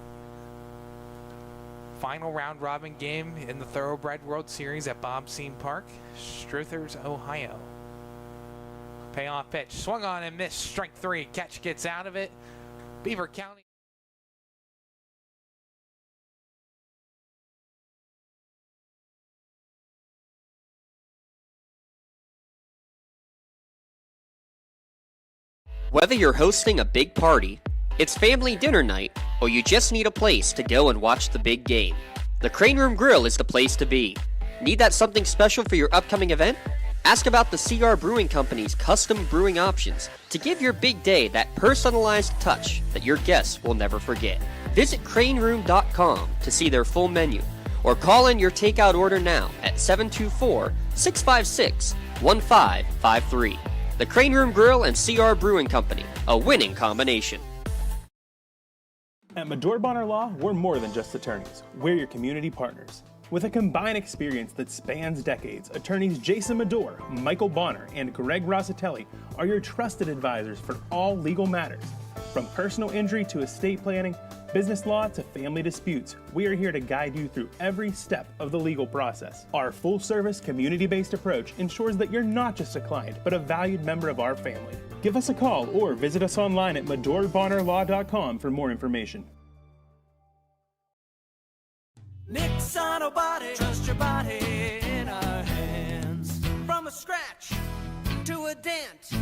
Final round robin game in the Thorobred World Series at Bobseen Park, Struthers, Ohio. Payoff pitch, swung on and missed, strike 3, catch gets out of it. Beaver County. Whether you're hosting a big party, it's family dinner night, or you just need a place to go and watch the big game, the Crane Room Grill is the place to be. Need that something special for your upcoming event? Ask about the CR Brewing Company's custom brewing options to give your big day that personalized touch that your guests will never forget. Visit craneroom.com to see their full menu, or call in your takeout order now at 724-656-1553. The Crane Room Grill and CR Brewing Company, a winning combination. At Medore Bonner Law, we're more than just attorneys. We're your community partners. With a combined experience that spans decades, attorneys Jason Medore, Michael Bonner, and Greg Rossitelli are your trusted advisors for all legal matters. From personal injury to estate planning, business law to family disputes, we are here to guide you through every step of the legal process. Our full-service, community-based approach ensures that you're not just a client, but a valued member of our family. Give us a call or visit us online at medorebonnerlaw.com for more information. Nick's Auto Body, trust your body in our hands. From a scratch to a dent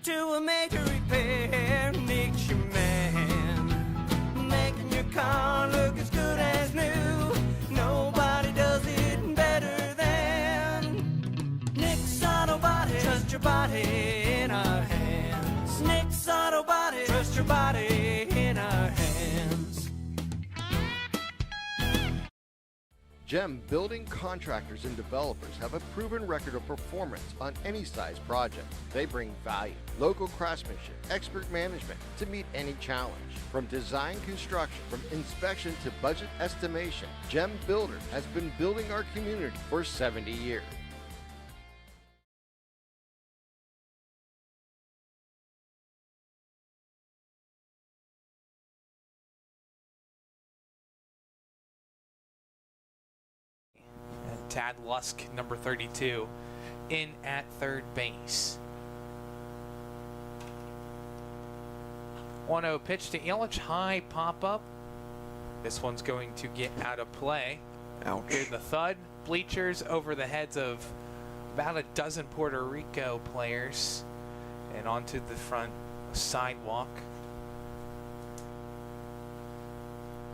to a major repair, Nick's your man. Making your car look as good as new. Nobody does it better than Nick's Auto Body. Trust your body in our hands. Nick's Auto Body. Trust your body in our hands. GEM building contractors and developers have a proven record of performance on any size project. They bring value, local craftsmanship, expert management to meet any challenge. From design construction, from inspection to budget estimation, GEM Builder has been building our community for 70 years. Tad Lusk, number 32, in at third base. 1-0 pitch to Illich, high pop-up. This one's going to get out of play. Ouch. Hear the thud. Bleachers over the heads of about a dozen Puerto Rico players and onto the front sidewalk.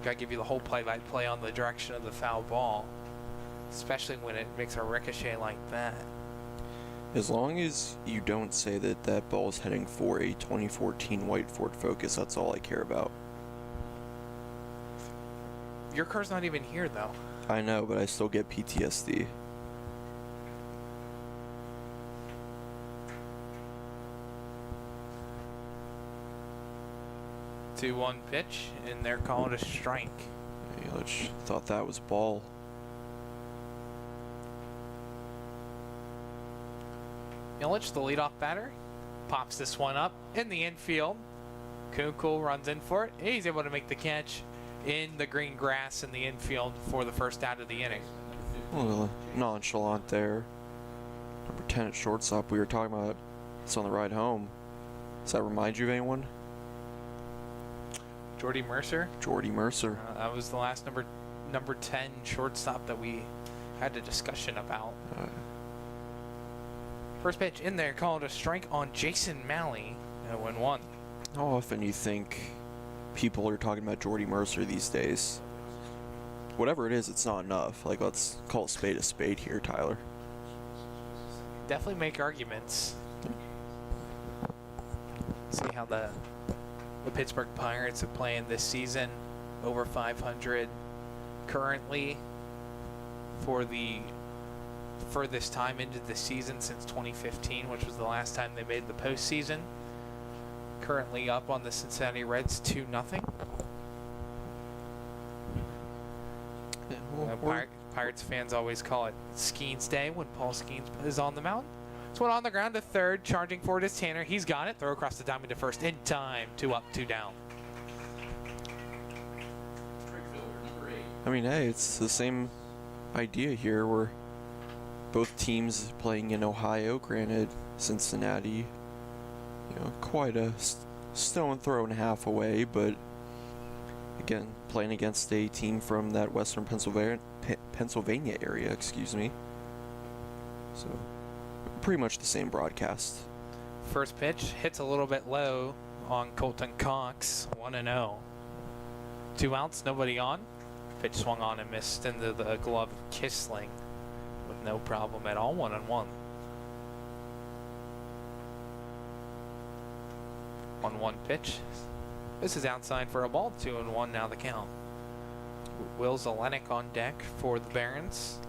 Gotta give you the whole play-by-play on the direction of the foul ball, especially when it makes a ricochet like that. As long as you don't say that that ball is heading for a 2014 white Ford Focus, that's all I care about. Your car's not even here, though. I know, but I still get PTSD. Two 1 pitch, and they're calling a strike. Illich thought that was ball. Illich, the leadoff batter, pops this one up in the infield. Kunkel runs in for it. He's able to make the catch in the green grass in the infield for the first out of the inning. A little nonchalant there. Number 10 at shortstop. We were talking about this on the ride home. Does that remind you of anyone? Jordy Mercer. Jordy Mercer. That was the last number 10 shortstop that we had a discussion about. First pitch in there, called a strike on Jason Malley. 0-1. How often do you think people are talking about Jordy Mercer these days? Whatever it is, it's not enough. Like, let's call a spade here, Tyler. Definitely make arguments. See how the Pittsburgh Pirates are playing this season. Over 500 currently for the furthest time into the season since 2015, which was the last time they made the postseason. Currently up on the Cincinnati Reds 2-0. Pirates fans always call it Skeens Day when Paul Skeens is on the mound. This one on the ground to third, charging forward is Tanner. He's got it. Throw across the diamond to first in time. 2 up, 2 down. I mean, hey, it's the same idea here. We're both teams playing in Ohio. Granted, Cincinnati, quite a stone throw and a half away, but again, playing against a team from that Western Pennsylvania area, excuse me. So, pretty much the same broadcast. First pitch hits a little bit low on Colton Cox. 1-0. 2 outs, nobody on. Pitch swung on and missed into the glove of Kissling with no problem at all. 1-1. 1-1 pitch. This is outside for a ball. 2-1 now the count. Will Zelenik on deck for the Barons.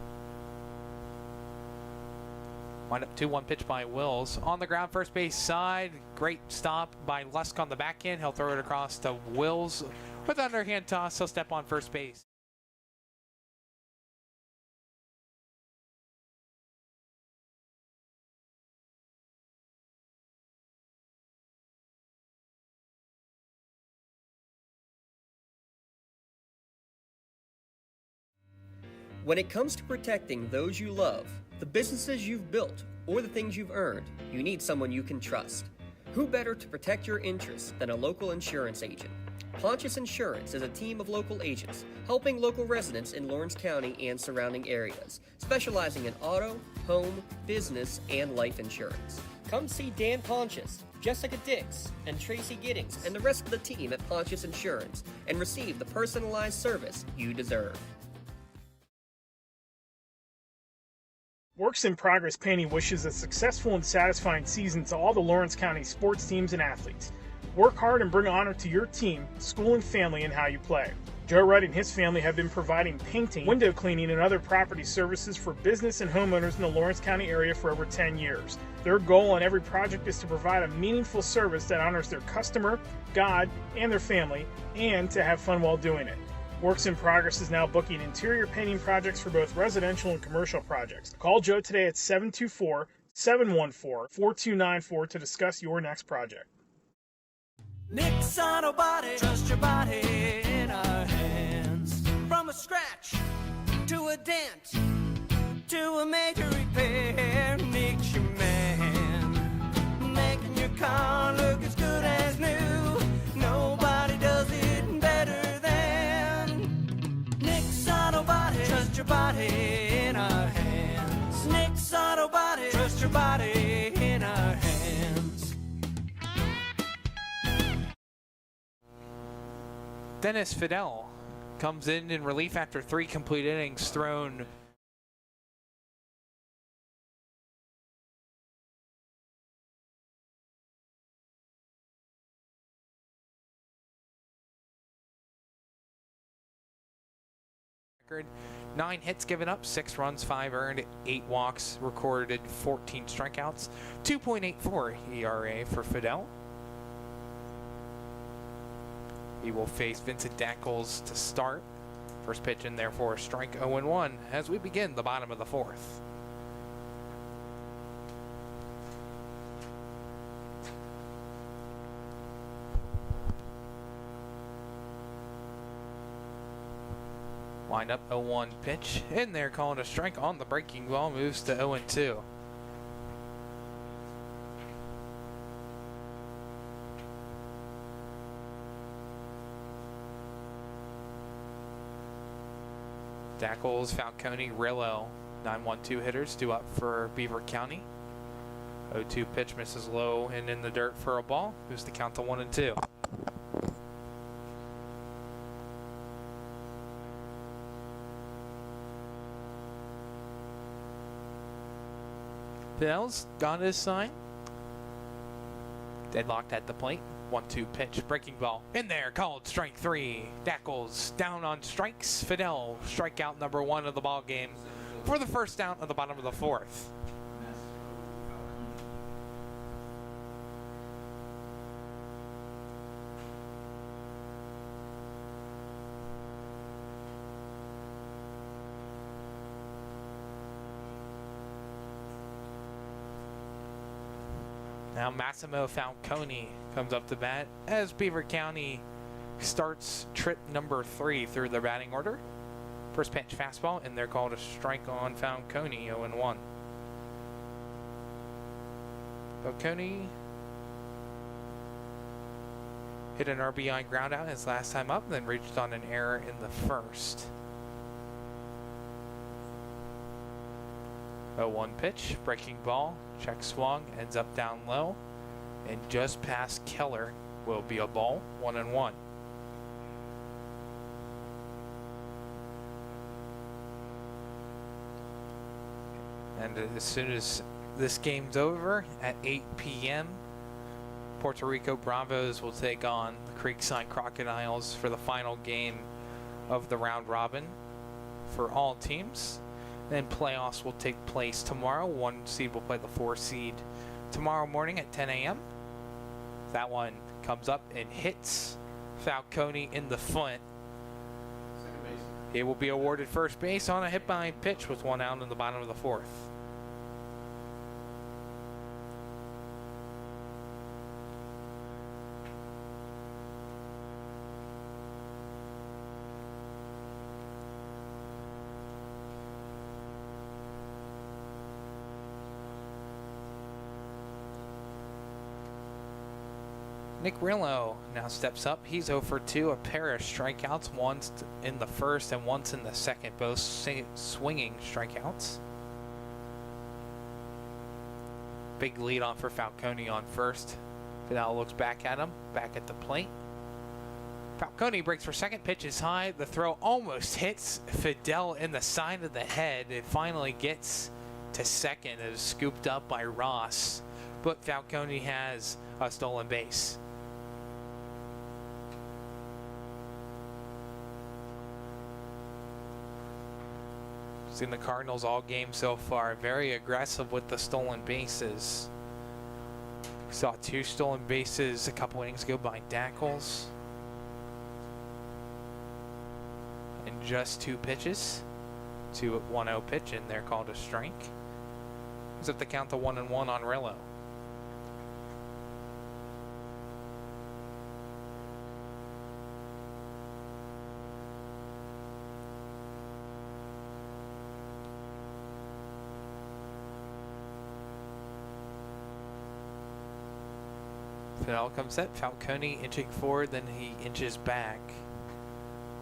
Wind up 2-1 pitch by Wills. On the ground, first base side. Great stop by Lusk on the back end. He'll throw it across to Wills with underhand toss. He'll step on first base. When it comes to protecting those you love, the businesses you've built, or the things you've earned, you need someone you can trust. Who better to protect your interests than a local insurance agent? Pontius Insurance is a team of local agents helping local residents in Lawrence County and surrounding areas, specializing in auto, home, business, and life insurance. Come see Dan Pontius, Jessica Dix, and Tracy Giddings, and the rest of the team at Pontius Insurance, and receive the personalized service you deserve. Works in Progress Painting wishes a successful and satisfying season to all the Lawrence County sports teams and athletes. Work hard and bring honor to your team, school, and family in how you play. Joe Rudd and his family have been providing painting, window cleaning, and other property services for business and homeowners in the Lawrence County area for over 10 years. Their goal on every project is to provide a meaningful service that honors their customer, God, and their family, and to have fun while doing it. Works in Progress is now booking interior painting projects for both residential and commercial projects. Call Joe today at 724-714-4294 to discuss your next project. Nick's Auto Body, trust your body in our hands. From a scratch to a dent to a major repair, Nick's your man. Making your car look as good as new. Nobody does it better than Nick's Auto Body. Trust your body in our hands. Nick's Auto Body, trust your body in our hands. Dennis Fidel comes in relief after 3 complete innings thrown. Record 9 hits given up, 6 runs, 5 earned, 8 walks recorded, 14 strikeouts, 2.84 ERA for Fidel. He will face Vincent Dackles to start. First pitch in there for a strike, 0-1 as we begin the bottom of the 4th. Wind up 0-1 pitch in there, calling a strike on the breaking ball, moves to 0-2. Dackles, Falcone, Rillo, 9-1-2 hitters due up for Beaver County. 0-2 pitch misses low and in the dirt for a ball. Moves the count to 1-2. Fidel's got his sign. Deadlocked at the plate. 1-2 pitch, breaking ball in there, called strike 3. Dackles down on strikes. Fidel, strikeout number 1 of the ball game for the first out of the bottom of the 4th. Now Massimo Falcone comes up to bat as Beaver County starts trip number 3 through the batting order. First pitch fastball, and they're called a strike on Falcone, 0-1. Falcone hit an RBI ground out his last time up, then reached on an error in the first. 0-1 pitch, breaking ball, check swung, ends up down low, and just past Keller will be a ball, 1-1. And as soon as this game's over at 8 p.m., Puerto Rico Bravos will take on the Creekside Crocodiles for the final game of the round robin for all teams. Then playoffs will take place tomorrow. 1 seed will play the 4 seed tomorrow morning at 10 a.m. That one comes up and hits Falcone in the foot. He will be awarded first base on a hit by pitch with 1 out in the bottom of the 4th. Nick Rillo now steps up. He's 0 for 2, a pair of strikeouts, once in the first and once in the second, both swinging strikeouts. Big lead on for Falcone on first. Fidel looks back at him, back at the plate. Falcone breaks for second, pitch is high. The throw almost hits Fidel in the side of the head. It finally gets to second. It is scooped up by Ross, but Falcone has a stolen base. Seen the Cardinals all game so far. Very aggressive with the stolen bases. Saw 2 stolen bases a couple innings ago by Dackles. And just 2 pitches. 2-1-0 pitch, and they're called a strike. He's up the count to 1-1 on Rillo. Fidel comes set. Falcone inching forward, then he inches back.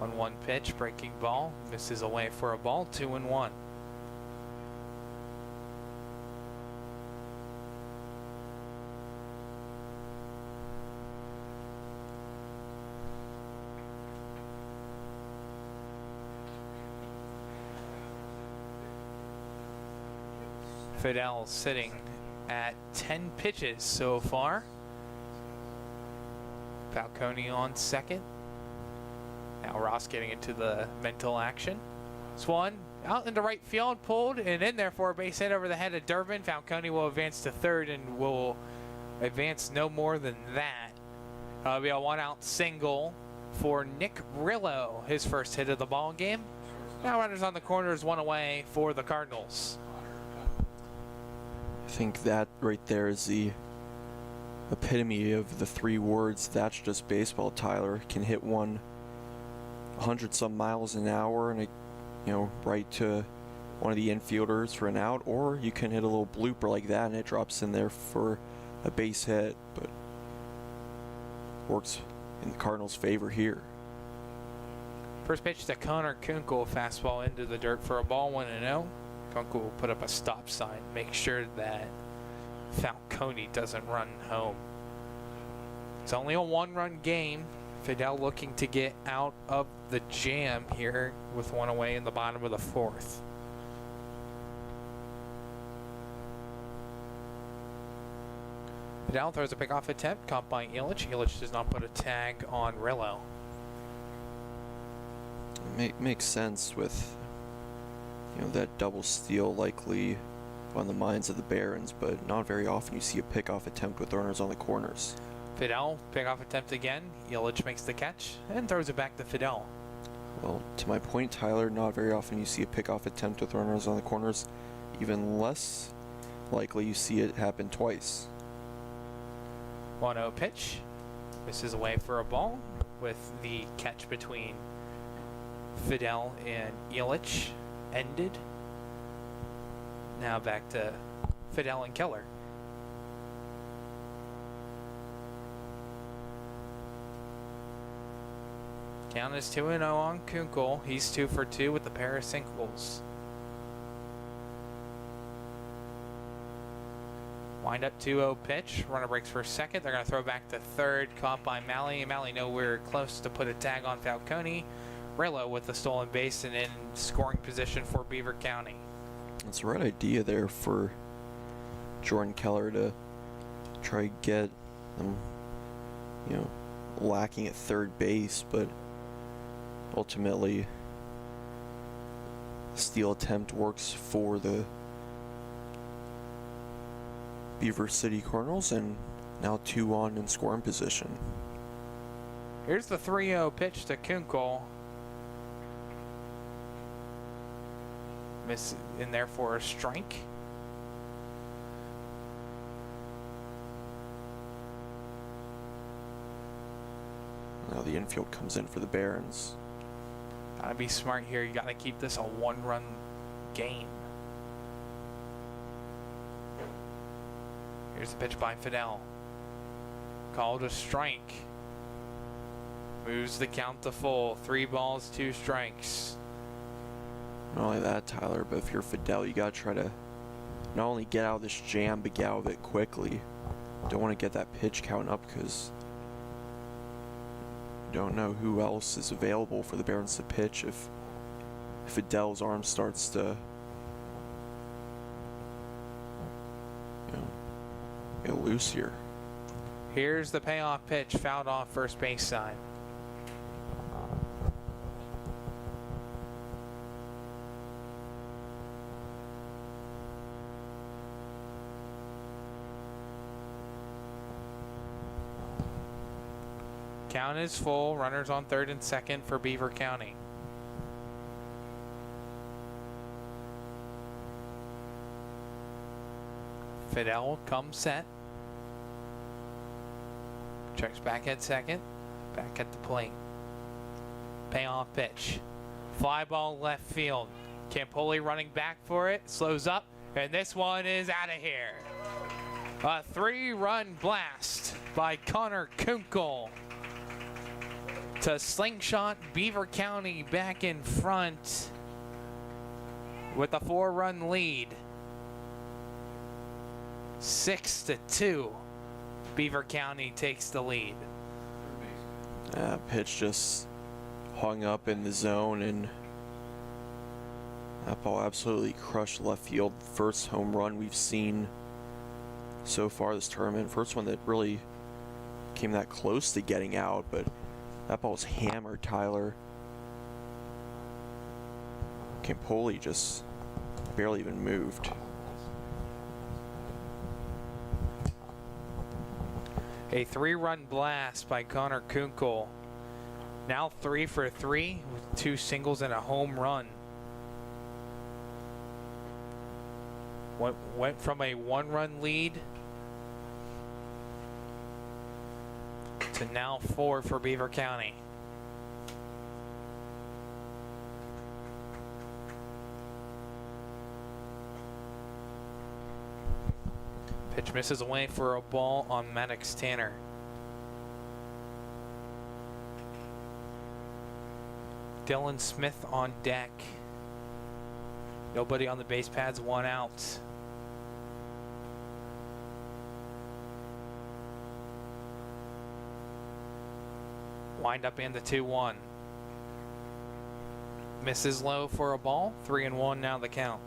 On 1 pitch, breaking ball, misses away for a ball, 2-1. Fidel sitting at 10 pitches so far. Falcone on second. Now Ross getting into the mental action. Swan out into right field, pulled and in there for a base hit over the head of Durbin. Falcone will advance to third and will advance no more than that. It'll be a 1-out single for Nick Rillo, his first hit of the ball game. Now runners on the corners, 1 away for the Cardinals. I think that right there is the epitome of the 3 words, that's just baseball. Tyler can hit one 100-some miles an hour and right to one of the infielders for an out, or you can hit a little blooper like that and it drops in there for a base hit, but works in the Cardinals' favor here. First pitch to Connor Kunkel, fastball into the dirt for a ball, 1-0. Kunkel will put up a stop sign, make sure that Falcone doesn't run home. It's only a 1-run game. Fidel looking to get out of the jam here with 1 away in the bottom of the 4th. Fidel throws a pickoff attempt, caught by Illich. Illich does not put a tag on Rillo. Makes sense with that double steal likely on the minds of the Barons, but not very often you see a pickoff attempt with runners on the corners. Fidel, pickoff attempt again. Illich makes the catch and throws it back to Fidel. Well, to my point, Tyler, not very often you see a pickoff attempt with runners on the corners. Even less likely you see it happen twice. 1-0 pitch. Misses away for a ball with the catch between Fidel and Illich ended. Now back to Fidel and Keller. Count is 2-0 on Kunkel. He's 2 for 2 with the pair of singles. Wind up 2-0 pitch. Runner breaks for second. They're going to throw back to third. Caught by Malley. Malley nowhere close to put a tag on Falcone. Rillo with the stolen base and in scoring position for Beaver County. That's the right idea there for Jordan Keller to try to get them, lacking at third base, but ultimately the steal attempt works for the Beaver City Cardinals, and now 2 on in scoring position. Here's the 3-0 pitch to Kunkel. Miss in there for a strike. Now the infield comes in for the Barons. Gotta be smart here. You gotta keep this a 1-run game. Here's the pitch by Fidel. Called a strike. Moves the count to full. 3 balls, 2 strikes. Not only that, Tyler, but if you're Fidel, you gotta try to not only get out of this jam, but get out of it quickly. Don't want to get that pitch count up because you don't know who else is available for the Barons to pitch if Fidel's arm starts to get loose here. Here's the payoff pitch, fouled off first base side. Count is full. Runners on third and second for Beaver County. Fidel comes set. Checks back at second. Back at the plate. Payoff pitch. Fly ball left field. Campoli running back for it. Slows up. And this one is out of here. A 3-run blast by Connor Kunkel to slingshot Beaver County back in front with a 4-run lead. 6-2. Beaver County takes the lead. Pitch just hung up in the zone, and that ball absolutely crushed left field. First home run we've seen so far this tournament. First one that really came that close to getting out, but that ball was hammered, Tyler. Campoli just barely even moved. A 3-run blast by Connor Kunkel. Now 3 for 3 with 2 singles and a home run. Went from a 1-run lead to now 4 for Beaver County. Pitch misses away for a ball on Maddox Tanner. Dylan Smith on deck. Nobody on the base pads, 1 out. Wind up in the 2-1. Misses low for a ball. 3-1 now the count.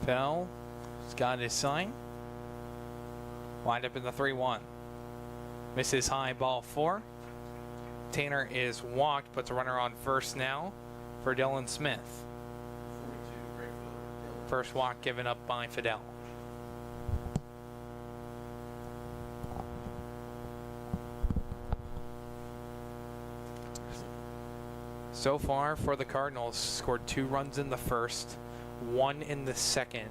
Fell. He's got his sign. Wind up in the 3-1. Misses high, ball 4. Tanner is walked, puts a runner on first now for Dylan Smith. First walk given up by Fidel. So far for the Cardinals, scored 2 runs in the first, 1 in the second,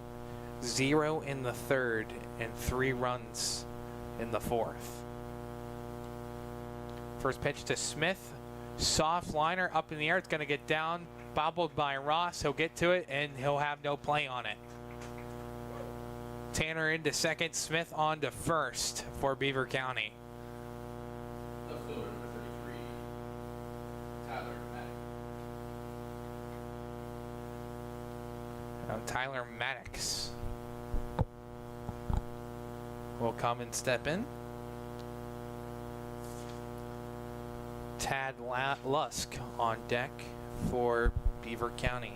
0 in the third, and 3 runs in the fourth. First pitch to Smith. Soft liner up in the air. It's going to get down. Bobbled by Ross. He'll get to it, and he'll have no play on it. Tanner into second. Smith on to first for Beaver County. Left fielder number 33, Tyler Maddox. Tyler Maddox will come and step in. Tad Lusk on deck for Beaver County.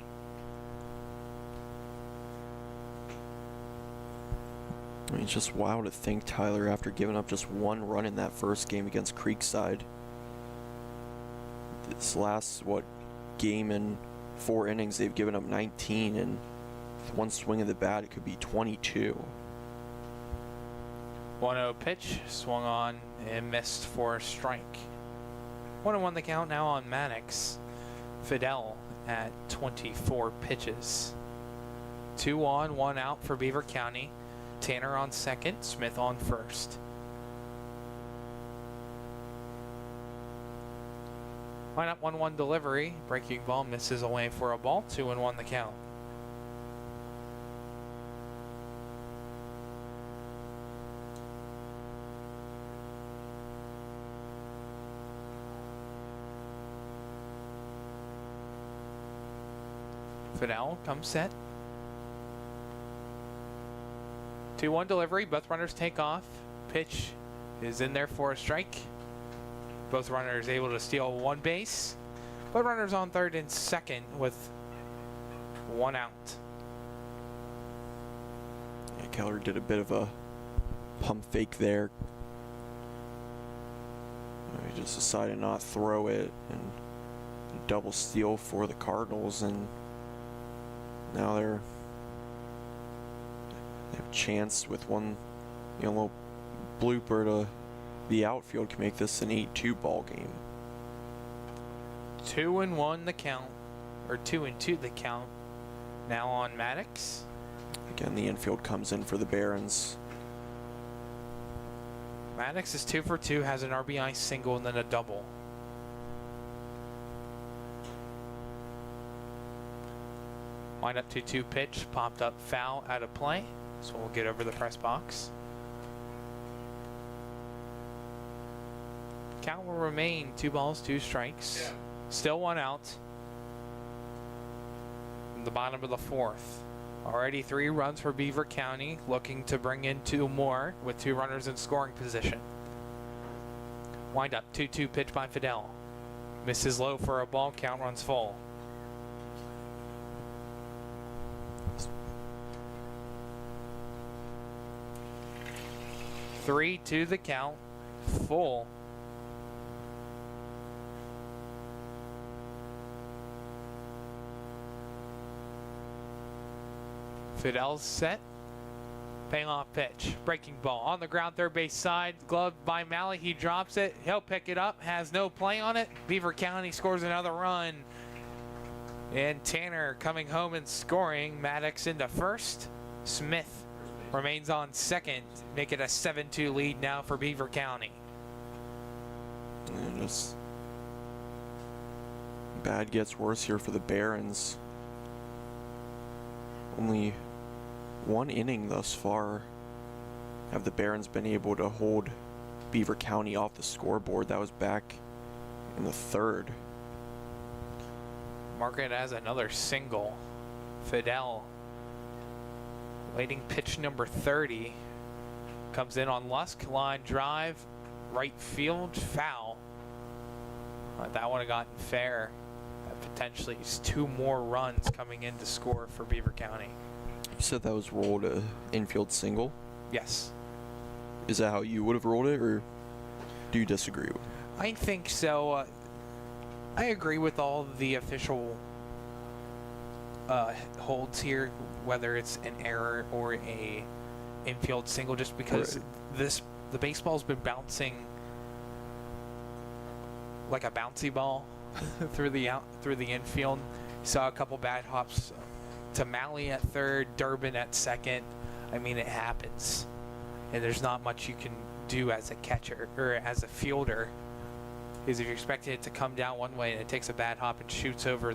I mean, it's just wild to think, Tyler, after giving up just 1 run in that first game against Creekside, this last, game in 4 innings, they've given up 19, and with 1 swing of the bat, it could be 22. 1-0 pitch, swung on and missed for a strike. 1-1 the count now on Maddox. Fidel at 24 pitches. 2 on, 1 out for Beaver County. Tanner on second, Smith on first. Line up 1-1 delivery. Breaking ball misses away for a ball. 2-1 the count. Fidel comes set. 2-1 delivery. Both runners take off. Pitch is in there for a strike. Both runners able to steal 1 base. Both runners on third and second with 1 out. Yeah, Keller did a bit of a pump fake there. just decided not to throw it, and double steal for the Cardinals, and now they have a chance with one, little blooper to the outfield can make this an 8-2 ball game. 2-1 the count, or 2-2 the count. Now on Maddox. Again, the infield comes in for the Barons. Maddox is 2 for 2, has an RBI single and then a double. Wind up 2-2 pitch, popped up foul, out of play. So we'll get over the press box. Count will remain 2 balls, 2 strikes. Yeah. Still 1 out. In the bottom of the 4th. Already 3 runs for Beaver County, looking to bring in 2 more with 2 runners in scoring position. Wind up 2-2 pitch by Fidel. Misses low for a ball, count runs full. Three to the count, full. Fidel's set. Paying off pitch. Breaking ball on the ground, third base side. Gloved by Malley. He drops it. He'll pick it up. Has no play on it. Beaver County scores another run. And Tanner coming home and scoring. Maddox into first. Smith remains on second. Make it a 7-2 lead now for Beaver County. And just bad gets worse here for the Barons. Only 1 inning thus far have the Barons been able to hold Beaver County off the scoreboard. That was back in the 3rd. Margaret has another single. Fidel waiting pitch number 30. Comes in on Lusk, line drive, right field, foul. That one have gotten fair. Potentially 2 more runs coming in to score for Beaver County. You said that was rolled a infield single? Yes. Is that how you would have rolled it, or do you disagree? I think so. I agree with all the official holds here, whether it's an error or a infield single, just because the baseball's been bouncing like a bouncy ball through the infield. Saw a couple bad hops to Malley at 3rd, Durbin at 2nd. I mean, it happens, and there's not much you can do as a catcher or as a fielder, because if you're expecting it to come down one way and it takes a bad hop and shoots over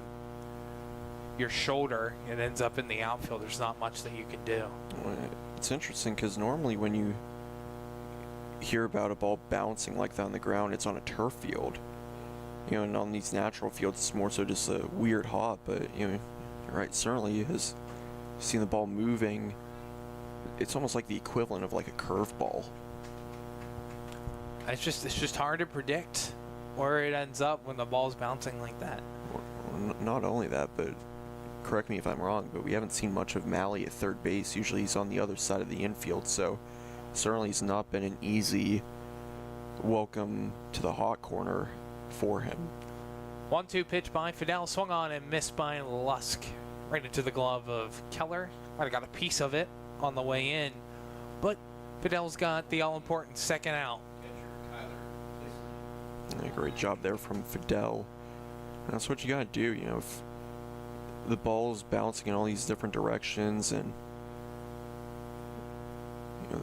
your shoulder and ends up in the outfield, there's not much that you can do. It's interesting because normally when you hear about a ball bouncing like that on the ground, it's on a turf field. And on these natural fields, it's more so just a weird hop. But right, certainly has seen the ball moving. It's almost like the equivalent of like a curveball. It's just hard to predict where it ends up when the ball's bouncing like that. Well, not only that, but correct me if I'm wrong, but we haven't seen much of Malley at 3rd base. Usually he's on the other side of the infield, so certainly it's not been an easy welcome to the hot corner for him. 1-2 pitch by Fidel, swung on and missed by Lusk. Right into the glove of Keller. Might have got a piece of it on the way in, but Fidel's got the all-important 2nd out. Yeah, great job there from Fidel. And that's what you gotta do, if the ball's bouncing in all these different directions and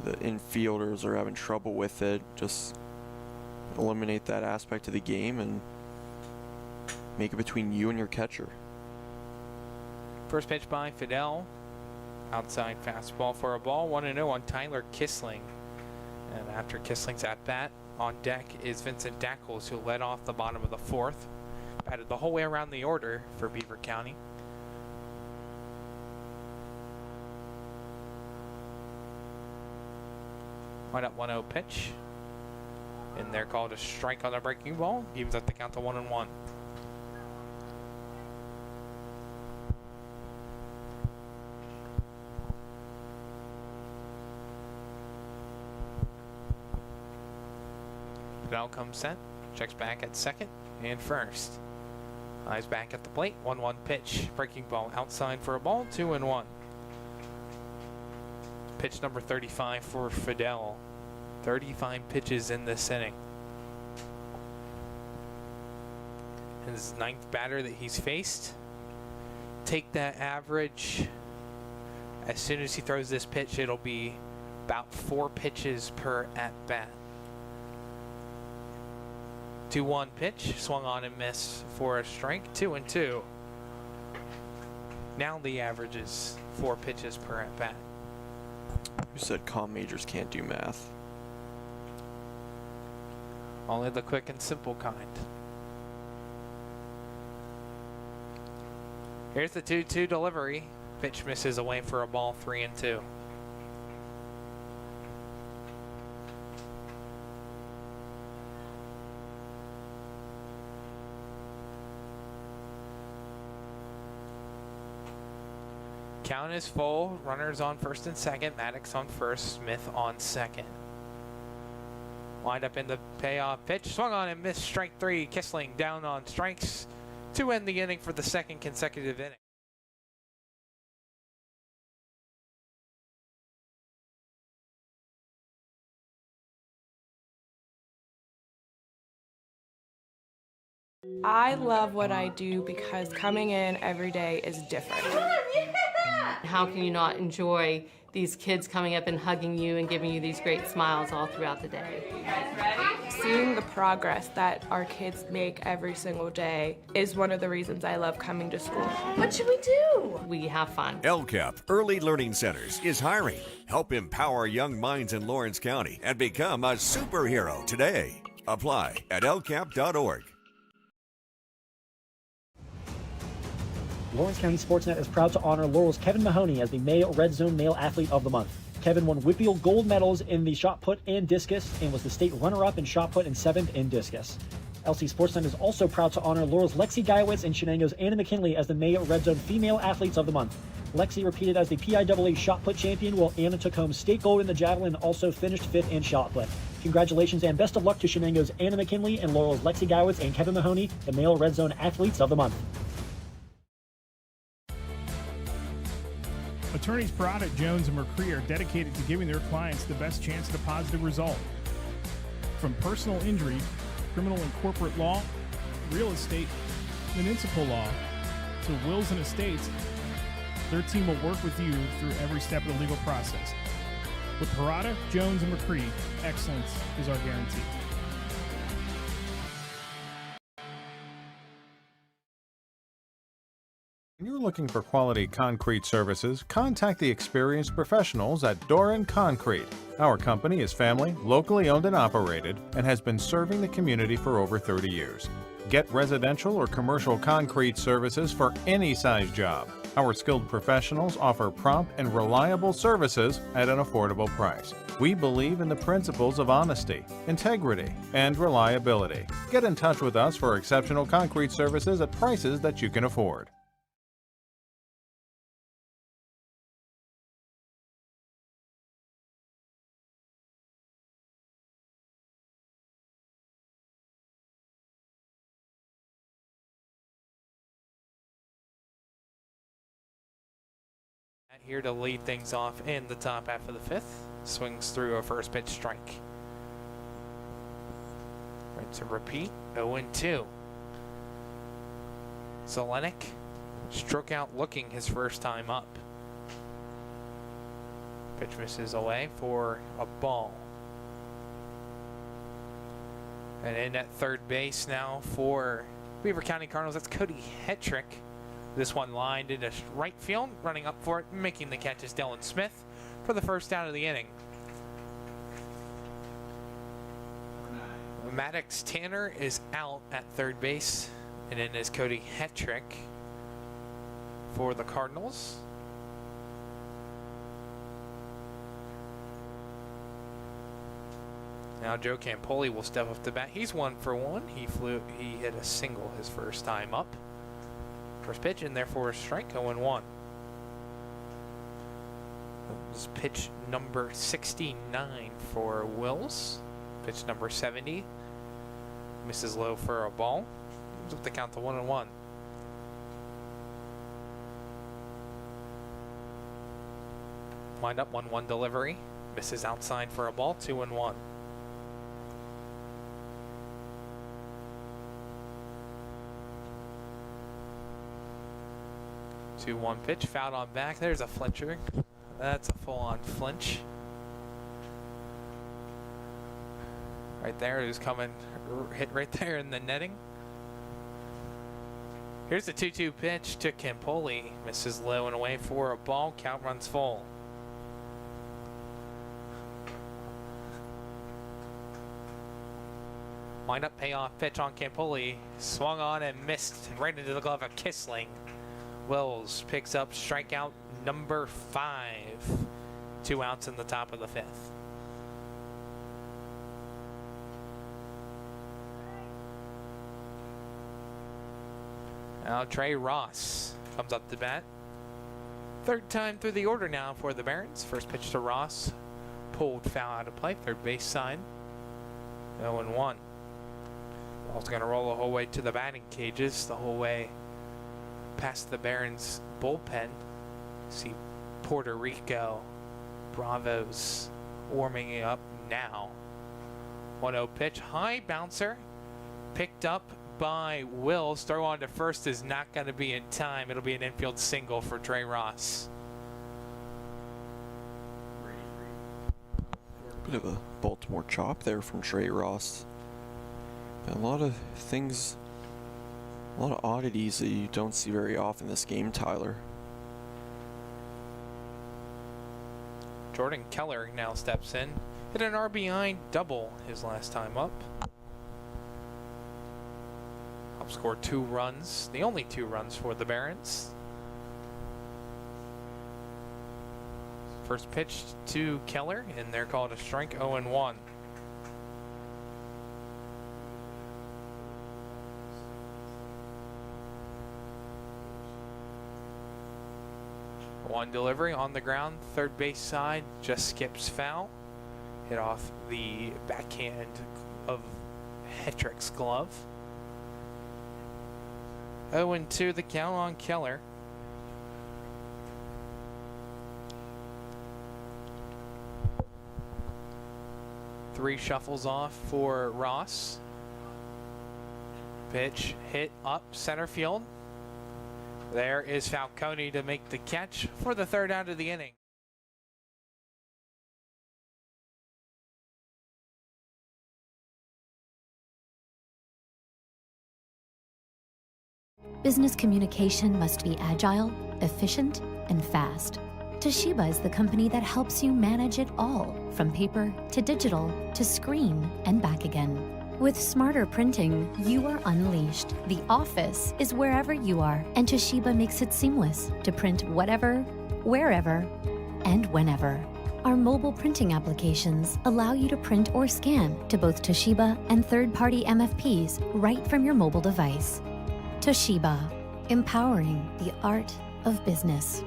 the infielders are having trouble with it, just eliminate that aspect of the game and make it between you and your catcher. First pitch by Fidel. Outside fastball for a ball. 1-0 on Tyler Kissling. And after Kissling's at bat, on deck is Vincent Dackles, who led off the bottom of the 4th. Batted the whole way around the order for Beaver County. Wind up 1-0 pitch. And they're called a strike on the breaking ball. Evens up the count to 1-1. Fidel comes set. Checks back at second and first. Eyes back at the plate. 1-1 pitch. Breaking ball outside for a ball. 2-1. Pitch number 35 for Fidel. 35 pitches in this inning. His 9th batter that he's faced. Take that average. As soon as he throws this pitch, it'll be about 4 pitches per at-bat. 2-1 pitch, swung on and missed for a strike. 2-2. Now the average is 4 pitches per at-bat. Who said comm majors can't do math? Only the quick and simple kind. Here's the 2-2 delivery. Pitch misses away for a ball. 3-2. Count is full. Runners on first and second. Maddox on first. Smith on second. Lined up in the payoff pitch. Swung on and missed. Strike 3. Kissling down on strikes to end the inning for the second consecutive inning. I love what I do because coming in every day is different. How can you not enjoy these kids coming up and hugging you and giving you these great smiles all throughout the day? You guys ready? Seeing the progress that our kids make every single day is one of the reasons I love coming to school. What should we do? We have fun. LCAP Early Learning Centers is hiring. Help empower young minds in Lawrence County and become a superhero today. Apply at lcap.org. Lawrence County Sportsnet is proud to honor Laurel's Kevin Mahoney as the May Red Zone Male Athlete of the Month. Kevin won Whitfield gold medals in the shot put and discus and was the state runner-up in shot put and 7th in discus. LC Sportsnet is also proud to honor Laurel's Lexi Guyewitz and Shenango's Anna McKinley as the May Red Zone Female Athletes of the Month. Lexi repeated as the PIAA shot put champion, while Anna took home state gold in the javelin and also finished 5th in shot put. Congratulations and best of luck to Shenango's Anna McKinley and Laurel's Lexi Guyewitz and Kevin Mahoney, the Male Red Zone Athletes of the Month. Attorneys Parada, Jones, and McCree are dedicated to giving their clients the best chance at a positive result. From personal injury, criminal and corporate law, real estate, municipal law, to wills and estates, their team will work with you through every step of the legal process. With Parada, Jones, and McCree, excellence is our guarantee. When you're looking for quality concrete services, contact the experienced professionals at Doran Concrete. Our company is family, locally owned and operated, and has been serving the community for over 30 years. Get residential or commercial concrete services for any size job. Our skilled professionals offer prompt and reliable services at an affordable price. We believe in the principles of honesty, integrity, and reliability. Get in touch with us for exceptional concrete services at prices that you can afford. Here to lead things off in the top half of the 5th. Swings through a first pitch strike. Right to repeat. 0-2. Zelenik struck out looking his first time up. Pitch misses away for a ball. And in at third base now for Beaver County Cardinals, that's Cody Hetrick. This one lined into right field, running up for it, making the catch is Dylan Smith for the first out of the inning. Maddox Tanner is out at third base, and in is Cody Hetrick for the Cardinals. Now Joe Campoli will step up to bat. He's 1 for 1. He hit a single his first time up. First pitch, and therefore a strike. 0-1. This is pitch number 69 for Wills. Pitch number 70. misses low for a ball. Moves up the count to 1-1. Wind up 1-1 delivery. Misses outside for a ball, 2-1. 2-1 pitch, fouled on back. There's a flincher. That's a full-on flinch. Right there, it was coming, hit right there in the netting. Here's the 2-2 pitch to Campoli. Misses low and away for a ball. Count runs full. Wind up payoff pitch on Campoli. Swung on and missed right into the glove of Kissling. Wills picks up strikeout number 5. 2 outs in the top of the 5th. Now Trey Ross comes up to bat. 3rd time through the order now for the Barons. First pitch to Ross. Pulled foul out of play. 3rd base side. 0-1. Ball's going to roll the whole way to the batting cages. The whole way past the Barons bullpen. See Puerto Rico Bravos warming up now. 1-0 pitch, high bouncer, picked up by Wills. Throw on to first is not going to be in time. It'll be an infield single for Trey Ross. Bit of a Baltimore chop there from Trey Ross. A lot of things, a lot of oddities that you don't see very often this game, Tyler. Jordan Keller now steps in. Hit an RBI double his last time up. Helped score 2 runs, the only 2 runs for the Barons. First pitch to Keller, and they're called a strike. 0-1. One delivery on the ground, 3rd base side, just skips foul. Hit off the backhand of Hetrick's glove. 0-2 the count on Keller. Three shuffles off for Ross. Pitch hit up center field. There is Falcone to make the catch for the 3rd out of the inning. Business communication must be agile, efficient, and fast. Toshiba is the company that helps you manage it all, from paper to digital to screen and back again. With smarter printing, you are unleashed. The office is wherever you are, and Toshiba makes it seamless to print whatever, wherever, and whenever. Our mobile printing applications allow you to print or scan to both Toshiba and third-party MFPs right from your mobile device. Toshiba, empowering the art of business.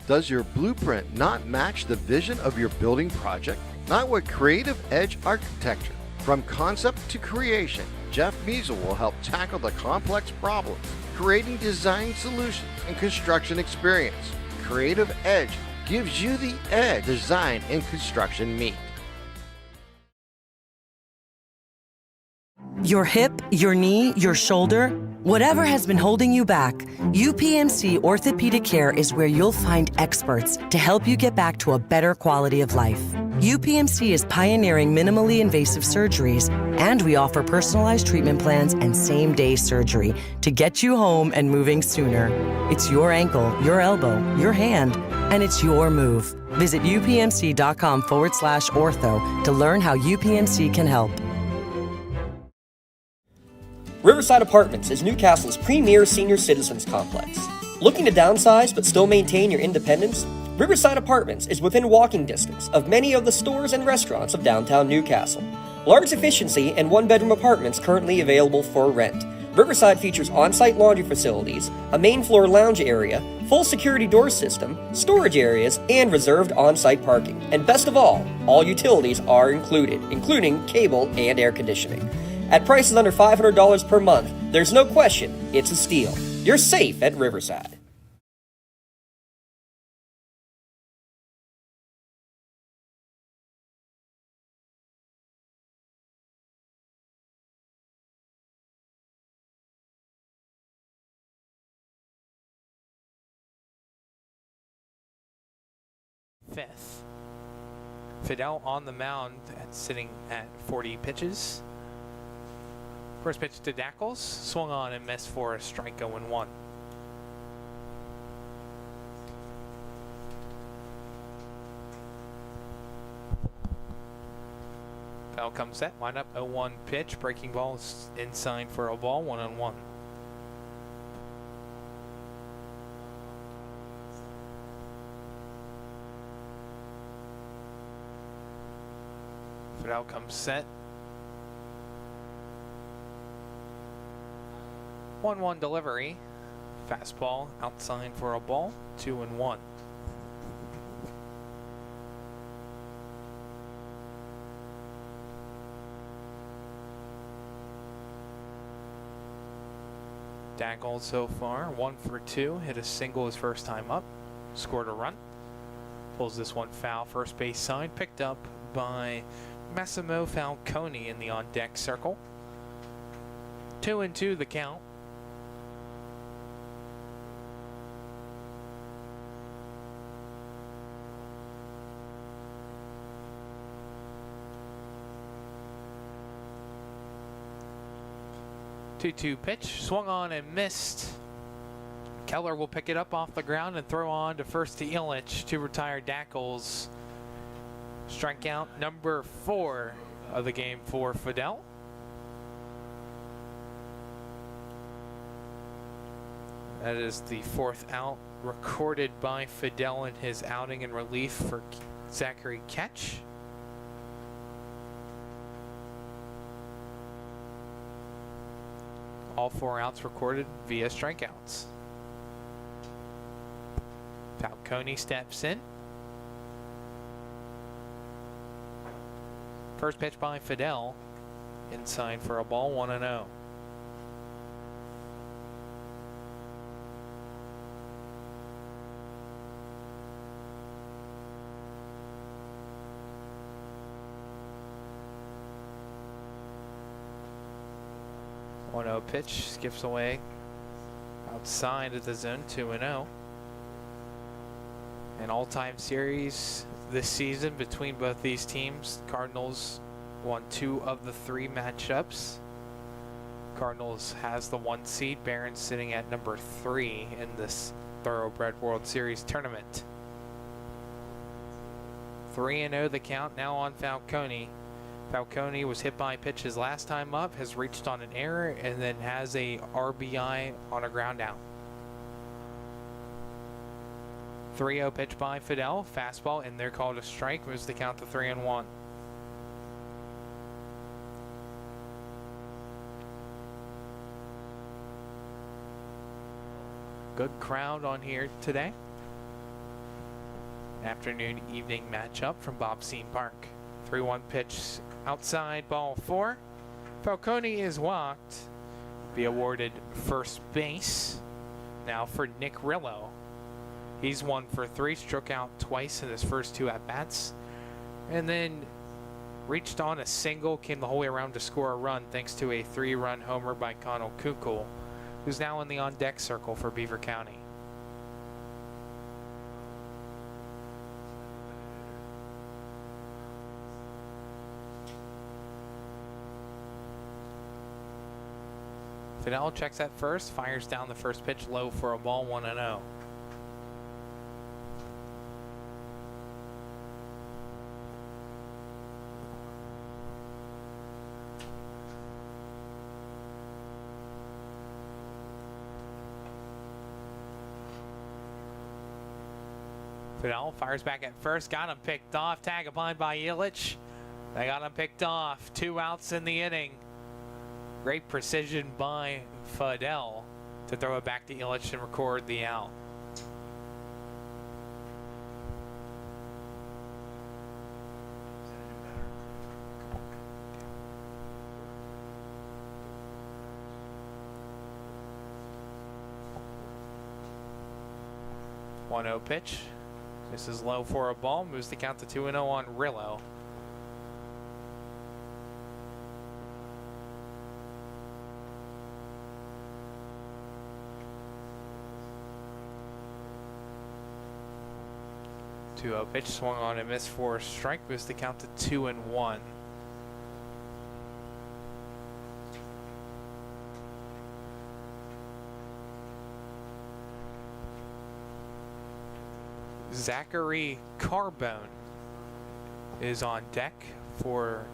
Does your blueprint not match the vision of your building project? Not with Creative Edge Architecture. From concept to creation, Jeff Measle will help tackle the complex problems, creating design solutions and construction experience. Creative Edge gives you the edge design and construction meet. Your hip, your knee, your shoulder, whatever has been holding you back, UPMC Orthopedic Care is where you'll find experts to help you get back to a better quality of life. UPMC is pioneering minimally invasive surgeries, and we offer personalized treatment plans and same-day surgery to get you home and moving sooner. It's your ankle, your elbow, your hand, and it's your move. Visit upmc.com/ortho to learn how UPMC can help. Riverside Apartments is Newcastle's premier senior citizens complex. Looking to downsize but still maintain your independence? Riverside Apartments is within walking distance of many of the stores and restaurants of downtown Newcastle. Large efficiency and 1-bedroom apartments currently available for rent. Riverside features on-site laundry facilities, a main floor lounge area, full security door system, storage areas, and reserved on-site parking. And best of all utilities are included, including cable and air conditioning. At prices under $500 per month, there's no question it's a steal. You're safe at Riverside. Fifth. Fidel on the mound sitting at 40 pitches. First pitch to Dackles, swung on and missed for a strike 0-1. Fidel comes set, wind up 0-1 pitch, breaking ball is inside for a ball, 1-1. Fidel comes set. 1-1 delivery. Fastball outside for a ball. 2-1. Dackles so far 1 for 2. Hit a single his first time up. Scored a run. Pulls this one foul. First base side. Picked up by Massimo Falcone in the on-deck circle. 2-2 the count. Two pitch, swung on and missed. Keller will pick it up off the ground and throw on to first to Illich to retire Dackles. Strikeout number 4 of the game for Fidel. That is the 4th out recorded by Fidel in his outing in relief for Zachary Ketch. All 4 outs recorded via strikeouts. Falcone steps in. First pitch by Fidel. Inside for a ball, 1-0. Pitch skips away outside of the zone, 2-0. An all-time series this season between both these teams. Cardinals won 2 of the 3 matchups. Cardinals has the 1 seed. Barron's sitting at number 3 in this Thorobred World Series tournament. 3-0 the count now on Falcone. Falcone was hit by pitches last time up, has reached on an error, and then has a RBI on a ground out. 3-0 pitch by Fidel, fastball, and they're called a strike, moves the count to 3-1. Good crowd on here today. Afternoon, evening matchup from Bob Scene Park. 3-1 pitch outside, ball 4. Falcone is walked. Be awarded first base. Now for Nick Rillo. He's 1 for 3, struck out twice in his first 2 at-bats. And then reached on a single, came the whole way around to score a run thanks to a 3-run homer by Connell Kukul, who's now in the on-deck circle for Beaver County. Fidel checks at first, fires down the first pitch low for a ball, 1-0. Fidel fires back at first, got him picked off, tag applied by Illich. They got him picked off, 2 outs in the inning. Great precision by Fidel to throw it back to Illich and record the out. 1-0 pitch. This is low for a ball. Moves the count to 2-0 on Rillo. Two-0 pitch, swung on and missed for a strike. Moves the count to 2-1. Zachary Carbone is on deck for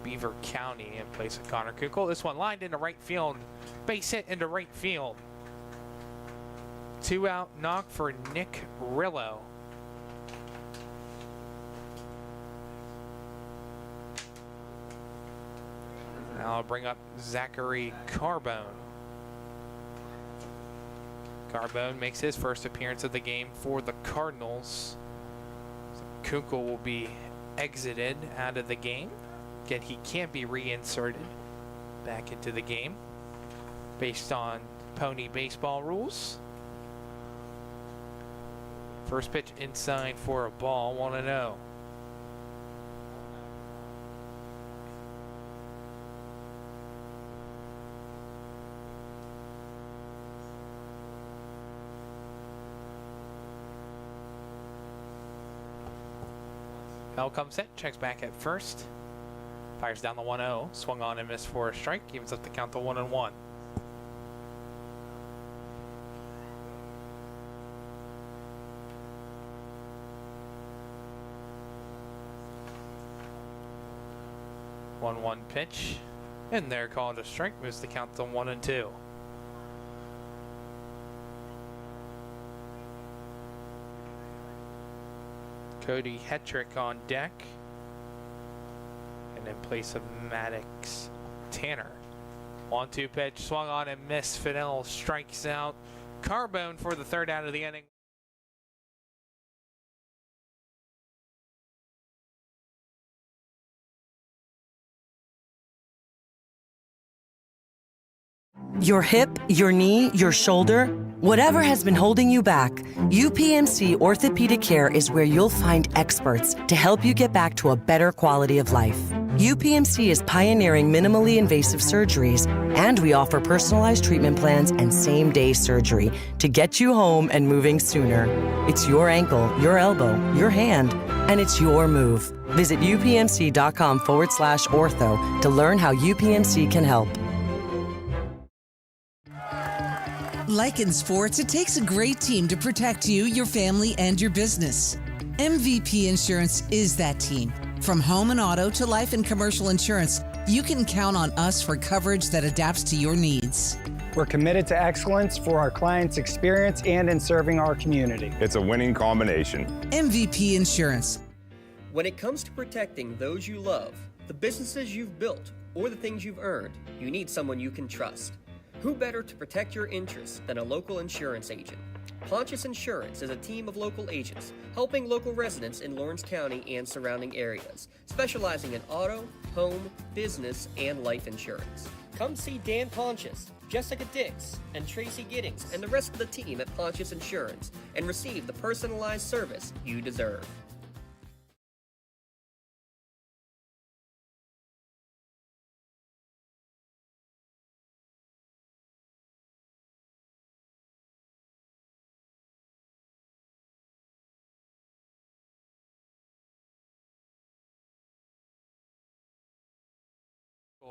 Beaver County in place of Connor Kunkel. This one lined into right field. Base hit into right field. 2-out knock for Nick Rillo. Now I'll bring up Zachary Carbone. Carbone makes his first appearance of the game for the Cardinals. So Kunkel will be exited out of the game. Again, he can't be reinserted back into the game based on pony baseball rules. First pitch inside for a ball, 1-0. Bell comes in, checks back at first. Fires down the 1-0. Swung on and missed for a strike. Evens up the count to 1-1. One pitch. And there, called a strike. Moves the count to 1-2. Cody Hetrick on deck, and in place of Maddox Tanner. 1-2 pitch, swung on and missed. Fidel strikes out. Carbone for the third out of the inning. Your hip, your knee, your shoulder, whatever has been holding you back, UPMC Orthopedic Care is where you'll find experts to help you get back to a better quality of life. UPMC is pioneering minimally invasive surgeries, and we offer personalized treatment plans and same-day surgery to get you home and moving sooner. It's your ankle, your elbow, your hand, and it's your move. Visit upmc.com/ortho to learn how UPMC can help. Like in sports, it takes a great team to protect you, your family, and your business. MVP Insurance is that team. From home and auto to life and commercial insurance, you can count on us for coverage that adapts to your needs. We're committed to excellence for our clients' experience and in serving our community. It's a winning combination. MVP Insurance. When it comes to protecting those you love, the businesses you've built, or the things you've earned, you need someone you can trust. Who better to protect your interests than a local insurance agent? Pontius Insurance is a team of local agents helping local residents in Lawrence County and surrounding areas, specializing in auto, home, business, and life insurance. Come see Dan Pontius, Jessica Dix, and Tracy Giddings, and the rest of the team at Pontius Insurance, and receive the personalized service you deserve.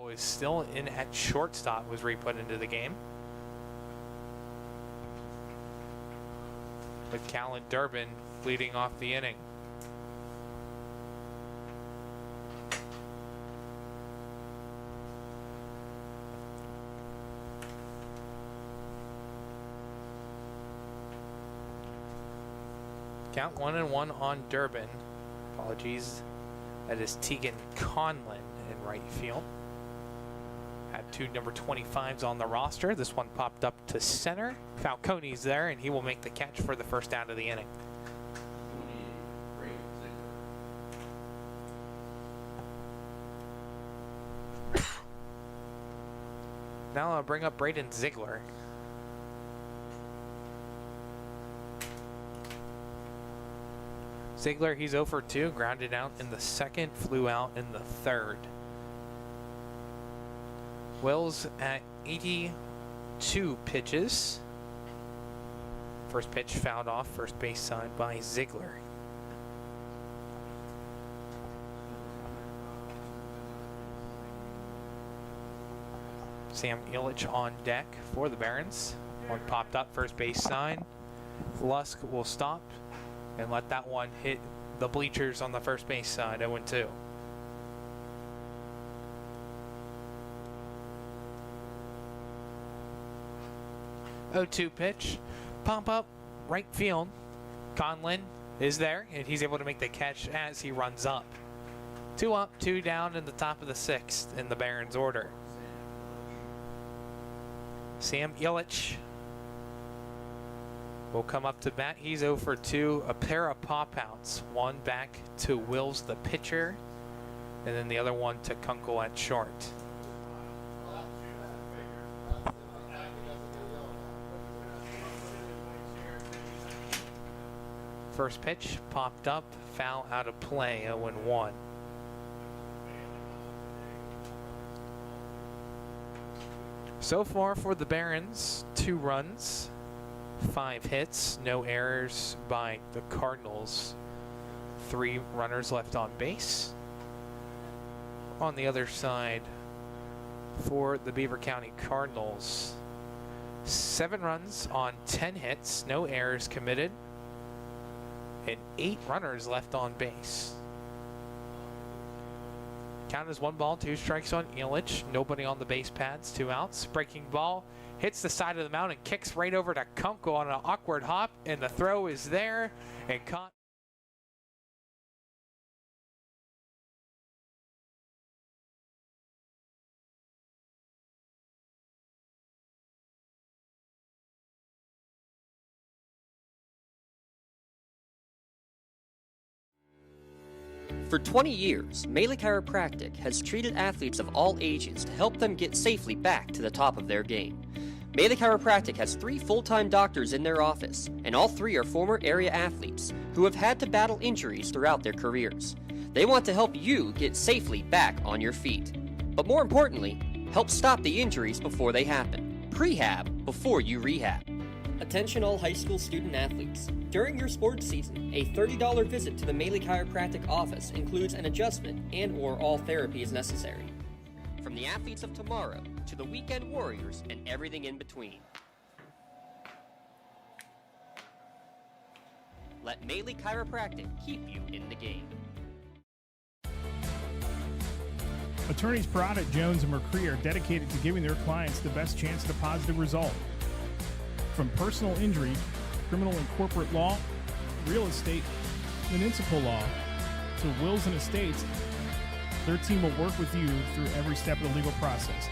Is still in at shortstop, was re-put into the game. With Callan Durbin leading off the inning. Count 1-1 on Durbin. Apologies. That is Tegan Conlin in right field. Had two number 25s on the roster. This one popped up to center. Falcone's there, and he will make the catch for the first out of the inning. Now I'll bring up Braden Ziegler. Ziegler, he's 0 for 2, grounded out in the second, flew out in the third. Wills at 82 pitches. First pitch fouled off, first base side by Ziegler. Sam Illich on deck for the Barons. One popped up, first base side. Lusk will stop and let that one hit the bleachers on the first base side, 0-2. Oh-2 pitch, pump up, right field. Conlon is there, and he's able to make the catch as he runs up. 2 up, 2 down in the top of the 6th in the Barons order. Sam Illich will come up to bat. He's 0 for 2, a pair of pop-outs. One back to Wills, the pitcher, and then the other one to Kunkel at short. First pitch popped up, foul out of play, 0-1. So far for the Barons, 2 runs, 5 hits, no errors by the Cardinals. 3 runners left on base. On the other side, for the Beaver County Cardinals, 7 runs on 10 hits, no errors committed, and 8 runners left on base. Count is 1 ball, 2 strikes on Illich. Nobody on the base pads, 2 outs. Breaking ball hits the side of the mound and kicks right over to Kunkel on an awkward hop, and the throw is there and caught. For 20 years, Melee Chiropractic has treated athletes of all ages to help them get safely back to the top of their game. Melee Chiropractic has 3 full-time doctors in their office, and all 3 are former area athletes who have had to battle injuries throughout their careers. They want to help you get safely back on your feet. But more importantly, help stop the injuries before they happen. Prehab before you rehab. Attention all high school student athletes. During your sports season, a $30 visit to the Melee Chiropractic office includes an adjustment and/or all therapy is necessary. From the athletes of tomorrow to the weekend warriors and everything in between. Let Melee Chiropractic keep you in the game. Attorneys Parada, Jones, and McCree are dedicated to giving their clients the best chance at a positive result. From personal injury, criminal and corporate law, real estate, municipal law, to wills and estates, their team will work with you through every step of the legal process.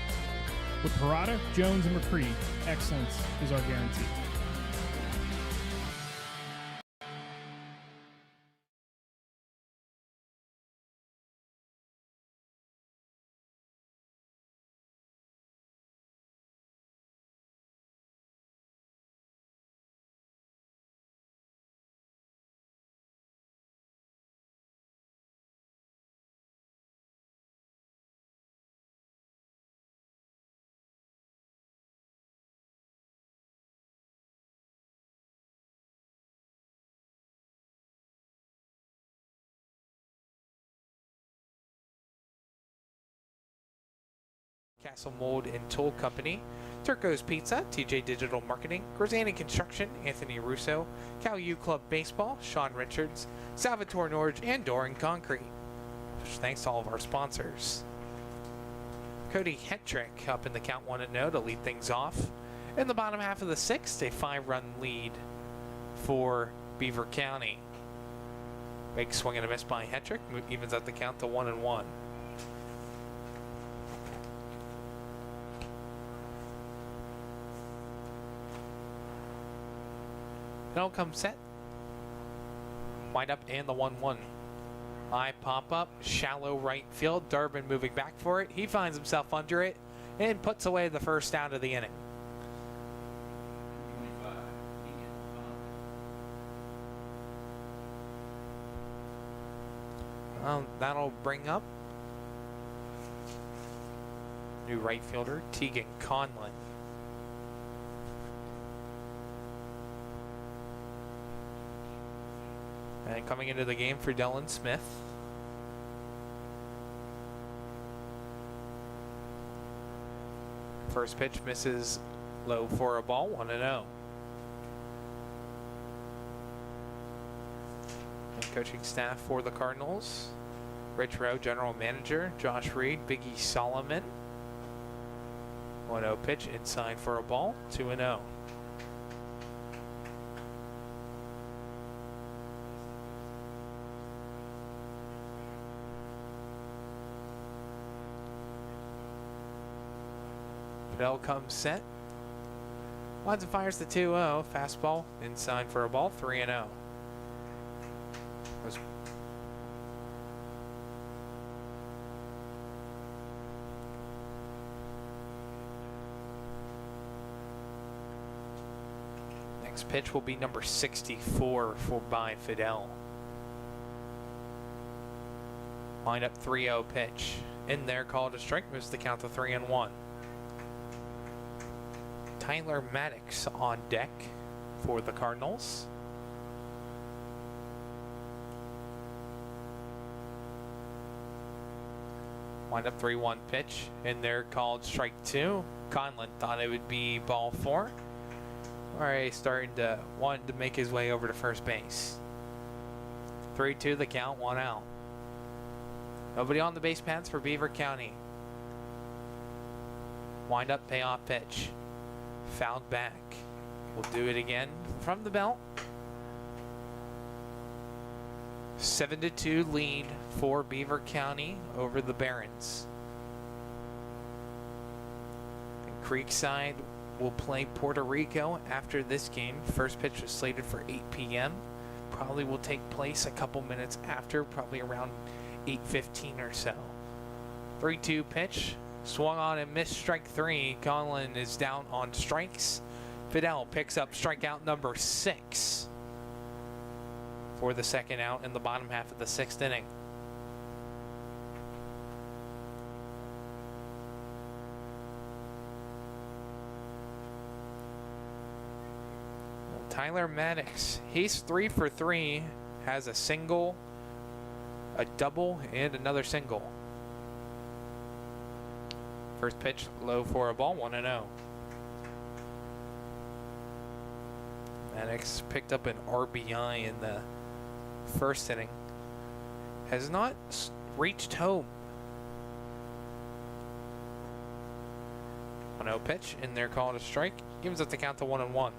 With Parada, Jones, and McCree, excellence is our guarantee. Castle Mold and Tool Company, Turco's Pizza, TJ Digital Marketing, Grzani Construction, Anthony Russo, Cal U Club Baseball, Sean Richards, Salvatore Norge, and Doran Concrete. Thanks to all of our sponsors. Cody Hetrick up in the count 1-0 to lead things off. In the bottom half of the 6th, a 5-run lead for Beaver County. Big swing and a miss by Hetrick, evens out the count to 1-1. It'll come set. Wind up and the 1-1. High pop up, shallow right field. Durbin moving back for it. He finds himself under it and puts away the first out of the inning. That'll bring up new right fielder Tegan Conlon. And coming into the game for Dylan Smith. First pitch misses low for a ball, 1-0. And coaching staff for the Cardinals: Rich Rowe, general manager; Josh Reed, Biggie Solomon. 1-0 pitch inside for a ball, 2-0. Fidel comes set. Lines and fires the 2-0. Fastball inside for a ball, 3-0. Next pitch will be number 64 by Fidel. Line up 3-0 pitch. In there, called a strike, moves the count to 3-1. Tyler Maddox on deck for the Cardinals. Wind up 3-1 pitch. In there, called strike 2. Conlon thought it would be ball 4. Alright, wanted to make his way over to first base. 3-2 the count, 1 out. Nobody on the base paths for Beaver County. Wind up payoff pitch. Fouled back. We'll do it again from the belt. 7-2 lead for Beaver County over the Barons. And Creekside will play Puerto Rico after this game. First pitch is slated for 8 p.m. Probably will take place a couple minutes after, probably around 8:15 or so. 3-2 pitch. Swung on and missed strike 3. Conlon is down on strikes. Fidel picks up strikeout number 6 for the second out in the bottom half of the 6th inning. Tyler Maddox, he's 3 for 3, has a single, a double, and another single. First pitch low for a ball, 1-0. Maddox picked up an RBI in the first inning. Has not reached home. 1-0 pitch, in there called a strike. Gives us the count to 1-1.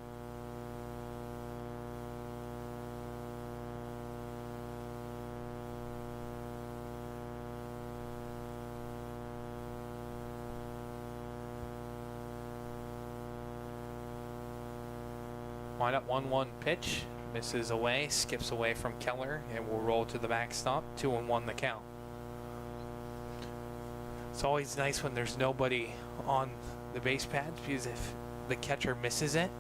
Wind up 1-1 pitch, misses away, skips away from Keller, and will roll to the backstop. 2-1 the count. It's always nice when there's nobody on the base pads, because if the catcher misses it,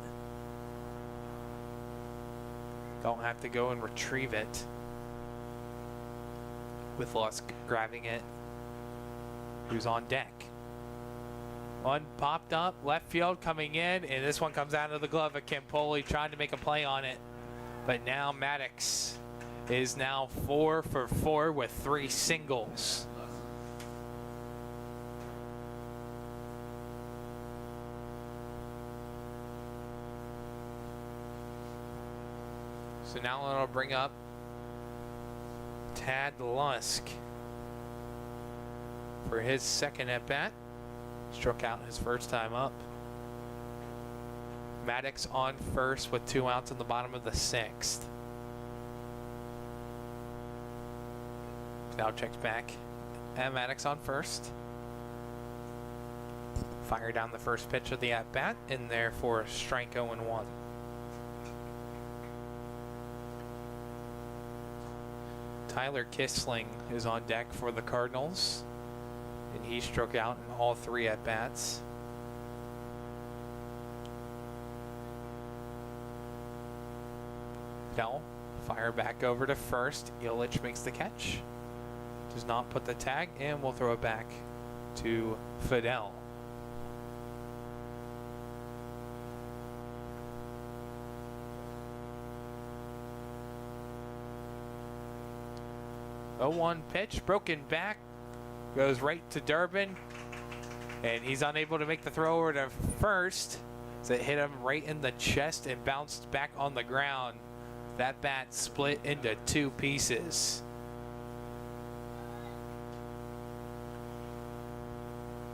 don't have to go and retrieve it with Lusk grabbing it, who's on deck. One popped up, left field coming in, and this one comes out of the glove of Campoli, trying to make a play on it. But now Maddox is now 4 for 4 with 3 singles. So now it'll bring up Tad Lusk for his second at bat. Struck out his first time up. Maddox on first with 2 outs in the bottom of the 6th. Now checks back. And Maddox on first. Fire down the first pitch of the at-bat, in there for strike 0-1. Tyler Kissling is on deck for the Cardinals, and he struck out in all 3 at-bats. Dell, fire back over to first. Illich makes the catch. Does not put the tag, and we'll throw it back to Fidel. A 0-1 pitch, broken back, goes right to Durbin, and he's unable to make the throw over to first. So it hit him right in the chest and bounced back on the ground. That bat split into 2 pieces.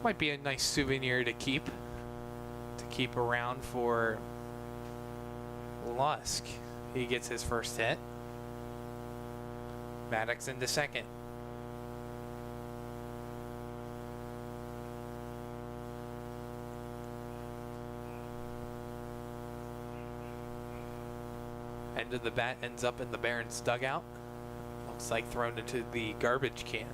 Might be a nice souvenir to keep around for Lusk. He gets his first hit. Maddox into second. End of the bat ends up in the Barons dugout. Looks like thrown into the garbage can.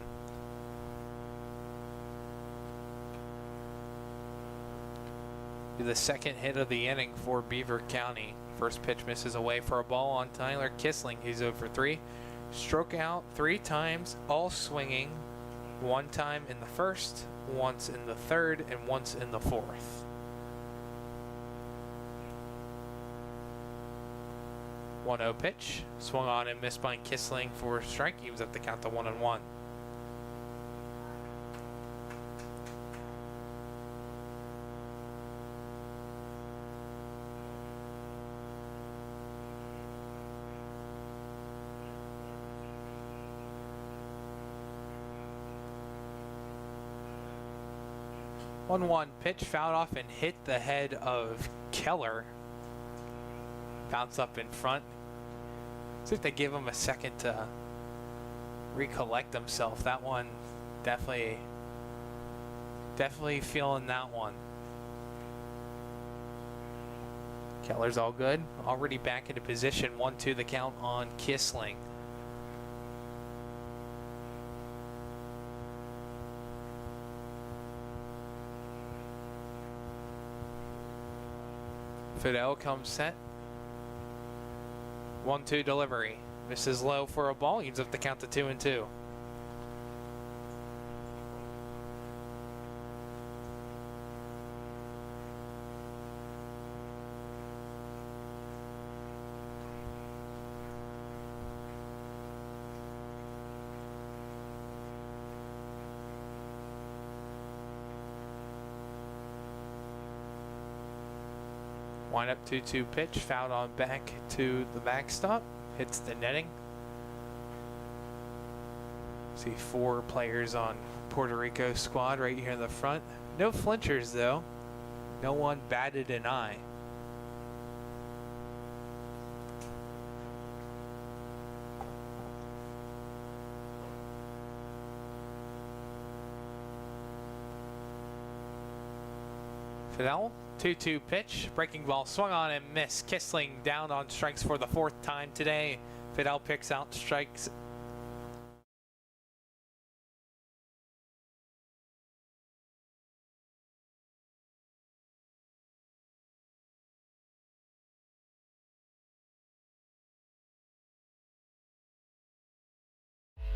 The second hit of the inning for Beaver County. First pitch misses away for a ball on Tyler Kissling. He's 0 for 3. Struck out 3 times, all swinging. 1 time in the first, once in the third, and once in the fourth. 1-0 pitch. Swung on and missed by Kissling for a strike. He was at the count to 1-1. One pitch, fouled off and hit the head of Keller. Bounce up in front. See if they give him a second to recollect himself. That one definitely feeling that one. Keller's all good. Already back into position. 1-2 the count on Kissling. Fidel comes set. 1-2 delivery. Misses low for a ball. Ends up the count to 2-2. Wind up 2-2 pitch, fouled on back to the backstop, hits the netting. See 4 players on Puerto Rico squad right here in the front. No flinchers though. No one batted an eye. Fidel. 2-2 pitch, breaking ball swung on and missed. Kissling down on strikes for the 4th time today. Fidel picks out strikes.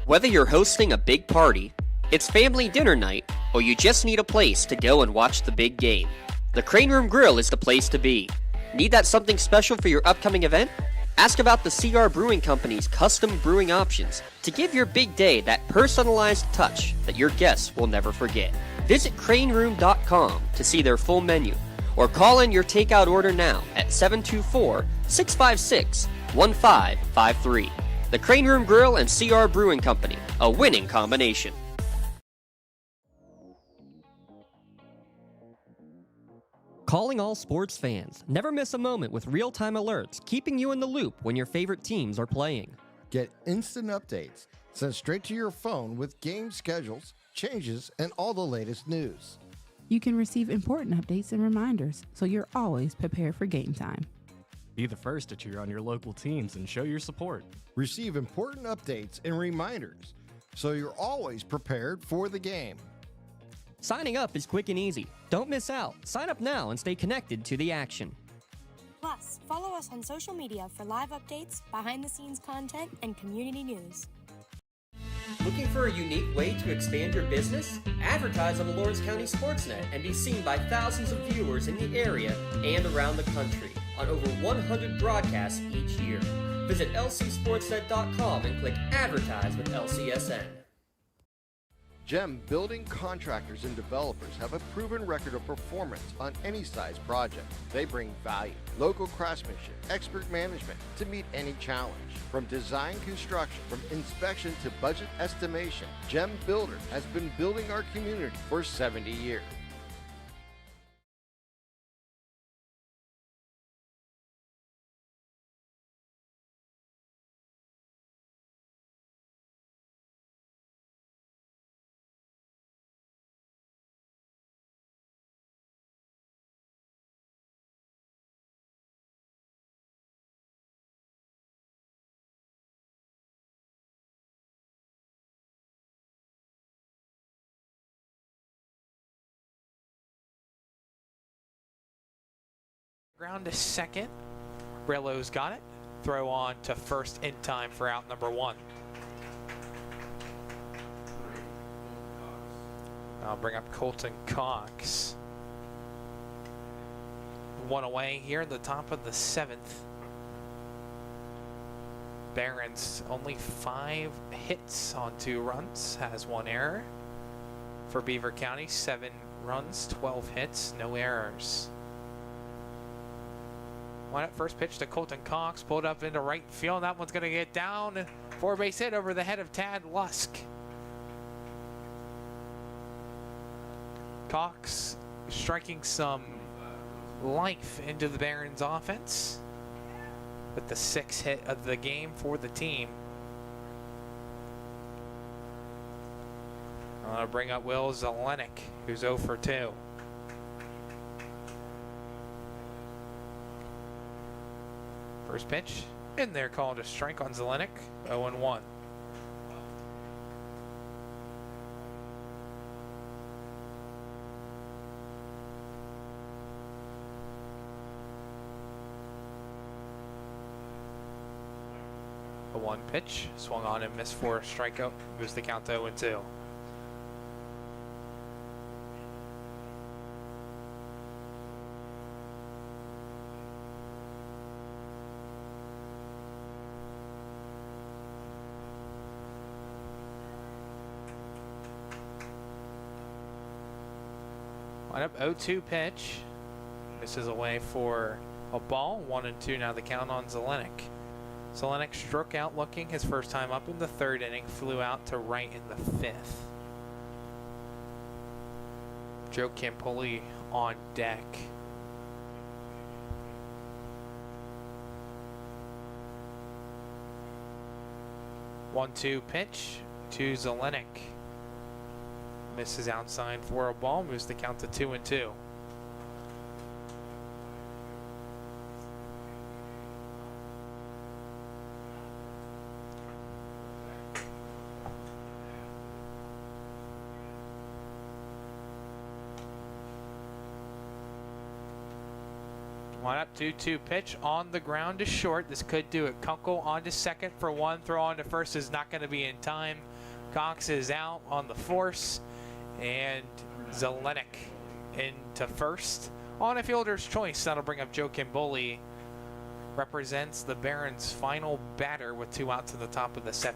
Whether you're hosting a big party, it's family dinner night, or you just need a place to go and watch the big game, the Crane Room Grill is the place to be. Need that something special for your upcoming event? Ask about the CR Brewing Company's custom brewing options to give your big day that personalized touch that your guests will never forget. Visit craneroom.com to see their full menu, or call in your takeout order now at 724-656-1553. The Crane Room Grill and CR Brewing Company, a winning combination. Calling all sports fans. Never miss a moment with real-time alerts, keeping you in the loop when your favorite teams are playing. Get instant updates sent straight to your phone with game schedules, changes, and all the latest news. You can receive important updates and reminders, so you're always prepared for game time. Be the first to cheer on your local teams and show your support. Receive important updates and reminders, so you're always prepared for the game. Signing up is quick and easy. Don't miss out. Sign up now and stay connected to the action. Plus, follow us on social media for live updates, behind-the-scenes content, and community news. Looking for a unique way to expand your business? Advertise on the Lawrence County Sportsnet and be seen by thousands of viewers in the area and around the country on over 100 broadcasts each year. Visit lcsportsnet.com and click Advertise with LCSN. GEM building contractors and developers have a proven record of performance on any size project. They bring value, local craftsmanship, expert management to meet any challenge. From design construction, from inspection to budget estimation, GEM Builder has been building our community for 70 years. Ground to second. Brillo's got it. Throw on to first in time for out number 1. I'll bring up Colton Cox. 1 away here in the top of the 7th. Barron's only 5 hits on 2 runs, has 1 error. For Beaver County, 7 runs, 12 hits, no errors. Why not first pitch to Colton Cox, pulled up into right field. That one's going to get down. 4-base hit over the head of Tad Lusk. Cox striking some life into the Barons offense with the 6th hit of the game for the team. I'll bring up Will Zelenik, who's 0 for 2. First pitch in there, called a strike on Zelenik, 0-1. A 1 pitch, swung on and missed for a strikeout, moves the count to 0-2. Line up 0-2 pitch. Misses away for a ball. 1-2 now the count on Zelenik. Zelenik struck out looking his first time up in the 3rd inning. Flew out to right in the 5th. Joe Campoli on deck. One-two pitch to Zelenik. Misses outside for a ball, moves the count to 2-2. Line up 2-2 pitch on the ground to short. This could do it. Kunkel on to second for 1. Throw on to first is not going to be in time. Cox is out on the force. And Zelenik into first on a fielder's choice. That'll bring up Joe Kimboli. Represents the Barons' final batter with 2 outs in the top of the 7th.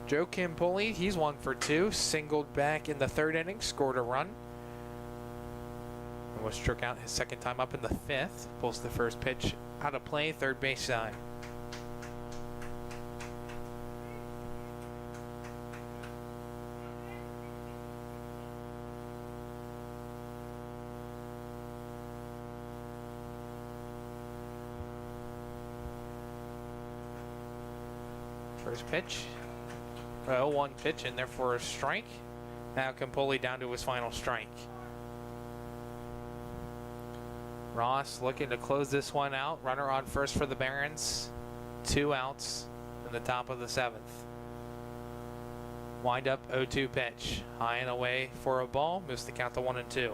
Joe Kimboli, he's 1 for 2. Singled back in the 3rd inning, scored a run. Was struck out his 2nd time up in the 5th. Pulls the first pitch out of play, 3rd base side. First pitch. 0-1 pitch in there for a strike. Now Campoli down to his final strike. Ross looking to close this one out. Runner on first for the Barons. 2 outs in the top of the 7th. Wind up 0-2 pitch. High and away for a ball. Moves the count to 1-2.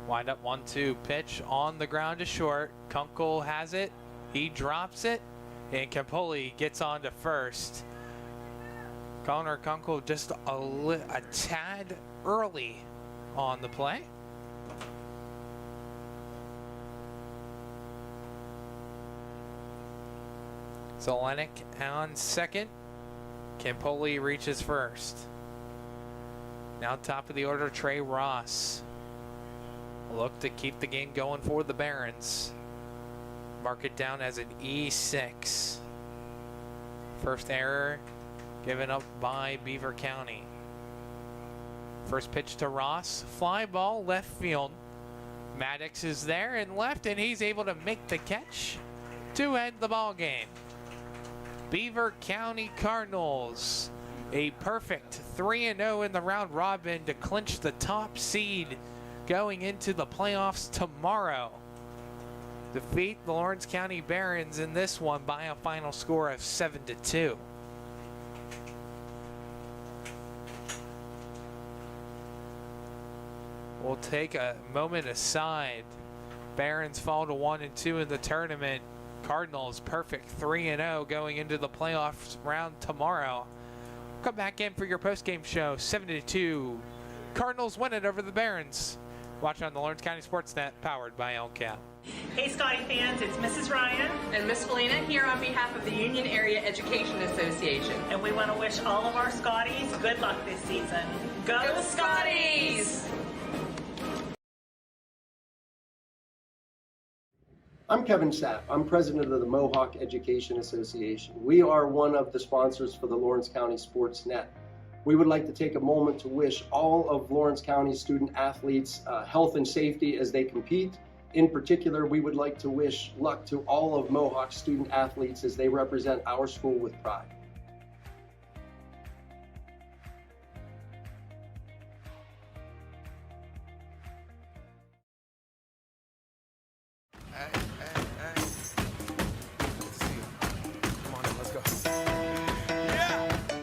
Wind up 1-2 pitch on the ground to short. Kunkel has it. He drops it. And Campoli gets on to first. Connor Kunkel just a tad early on the play. Zelenik on second. Campoli reaches first. Now top of the order, Trey Ross. Look to keep the game going for the Barons. Mark it down as an E6. First error given up by Beaver County. First pitch to Ross. Fly ball left field. Maddox is there and left, and he's able to make the catch to end the ball game. Beaver County Cardinals, a perfect 3-0 in the round robin to clinch the top seed going into the playoffs tomorrow. Defeat the Lawrence County Barons in this one by a final score of 7-2. We'll take a moment aside. Barons fall to 1-2 in the tournament. Cardinals perfect 3-0 going into the playoffs round tomorrow. Come back in for your post-game show. 7-2. Cardinals win it over the Barons. Watch on the Lawrence County Sportsnet, powered by LCAP. Hey Scotty fans, it's Mrs. Ryan and Miss Felina here on behalf of the Union Area Education Association. And we want to wish all of our Scotties good luck this season. Go Scotties! I'm Kevin Sapp. I'm president of the Mohawk Education Association. We are one of the sponsors for the Lawrence County Sportsnet. We would like to take a moment to wish all of Lawrence County student athletes health and safety as they compete. In particular, we would like to wish luck to all of Mohawk student athletes as they represent our school with pride.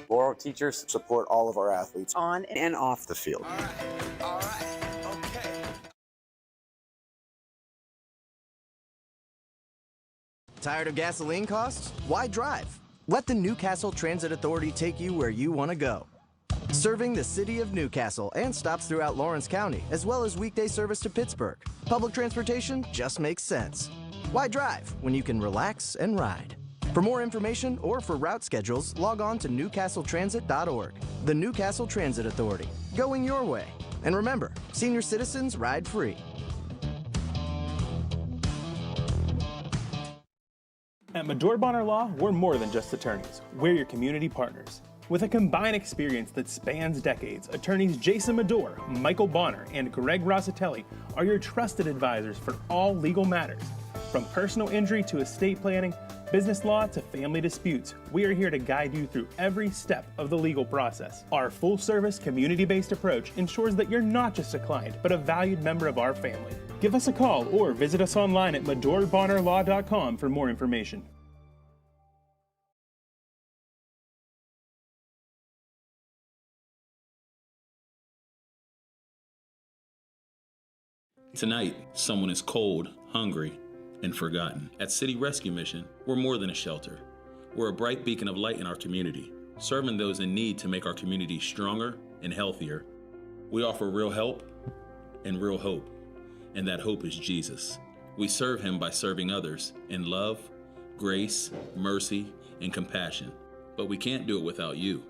Laurel teachers support all of our athletes on and off the field. All right, okay. Tired of gasoline costs? Why drive? Let the Newcastle Transit Authority take you where you want to go. Serving the city of Newcastle and stops throughout Lawrence County, as well as weekday service to Pittsburgh. Public transportation just makes sense. Why drive when you can relax and ride? For more information or for route schedules, log on to newcastletransit.org. The Newcastle Transit Authority, going your way. And remember, senior citizens ride free. At Medore Bonner Law, we're more than just attorneys. We're your community partners. With a combined experience that spans decades, attorneys Jason Medore, Michael Bonner, and Greg Rossitelli are your trusted advisors for all legal matters. From personal injury to estate planning, business law to family disputes, we are here to guide you through every step of the legal process. Our full-service, community-based approach ensures that you're not just a client, but a valued member of our family. Give us a call or visit us online at medorebonnerlaw.com for more information. Tonight, someone is cold, hungry, and forgotten. At City Rescue Mission, we're more than a shelter. We're a bright beacon of light in our community, serving those in need to make our community stronger and healthier. We offer real help and real hope, and that hope is Jesus. We serve him by serving others in love, grace, mercy, and compassion. But we can't do it without you.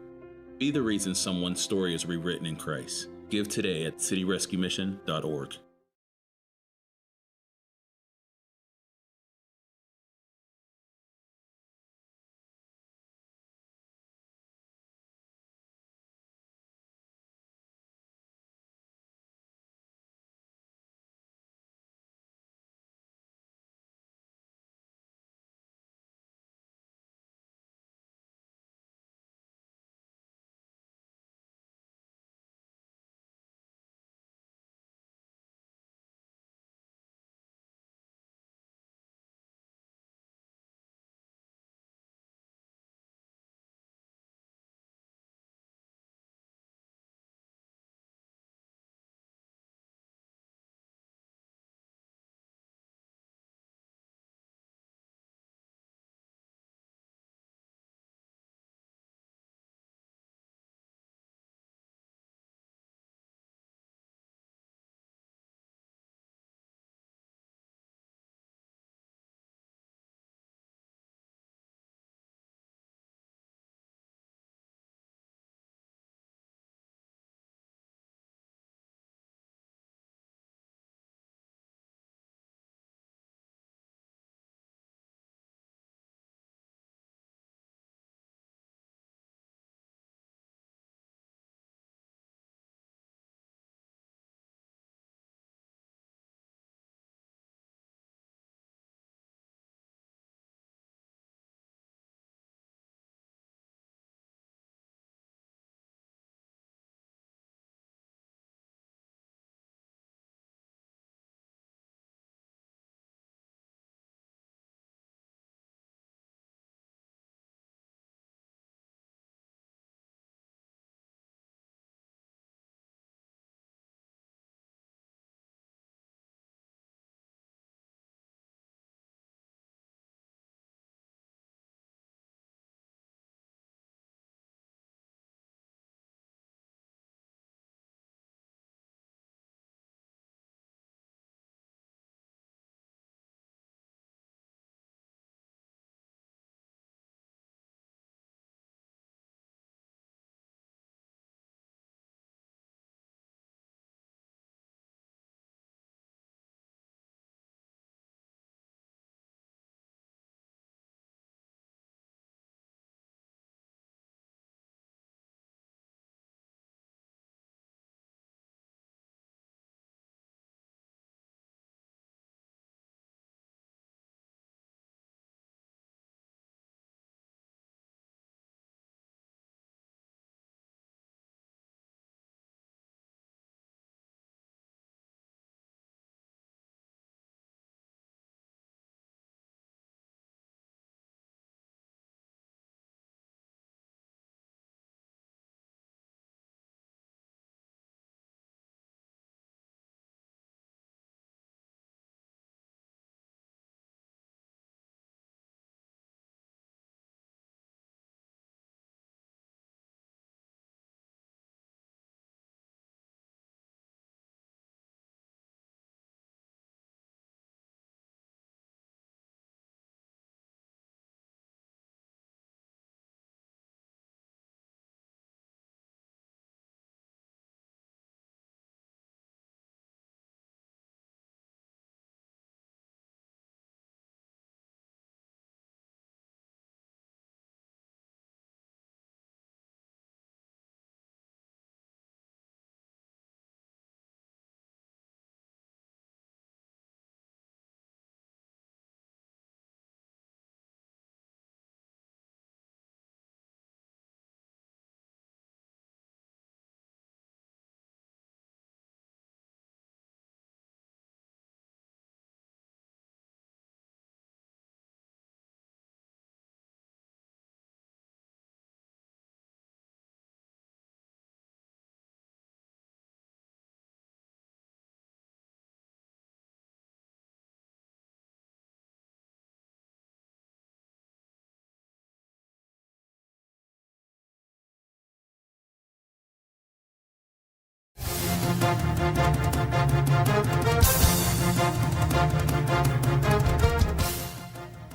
Be the reason someone's story is rewritten in Christ. Give today at cityrescuemission.org.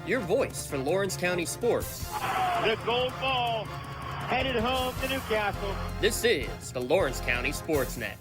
Your voice for Lawrence County sports. The gold ball headed home to Newcastle. This is the Lawrence County Sports Net.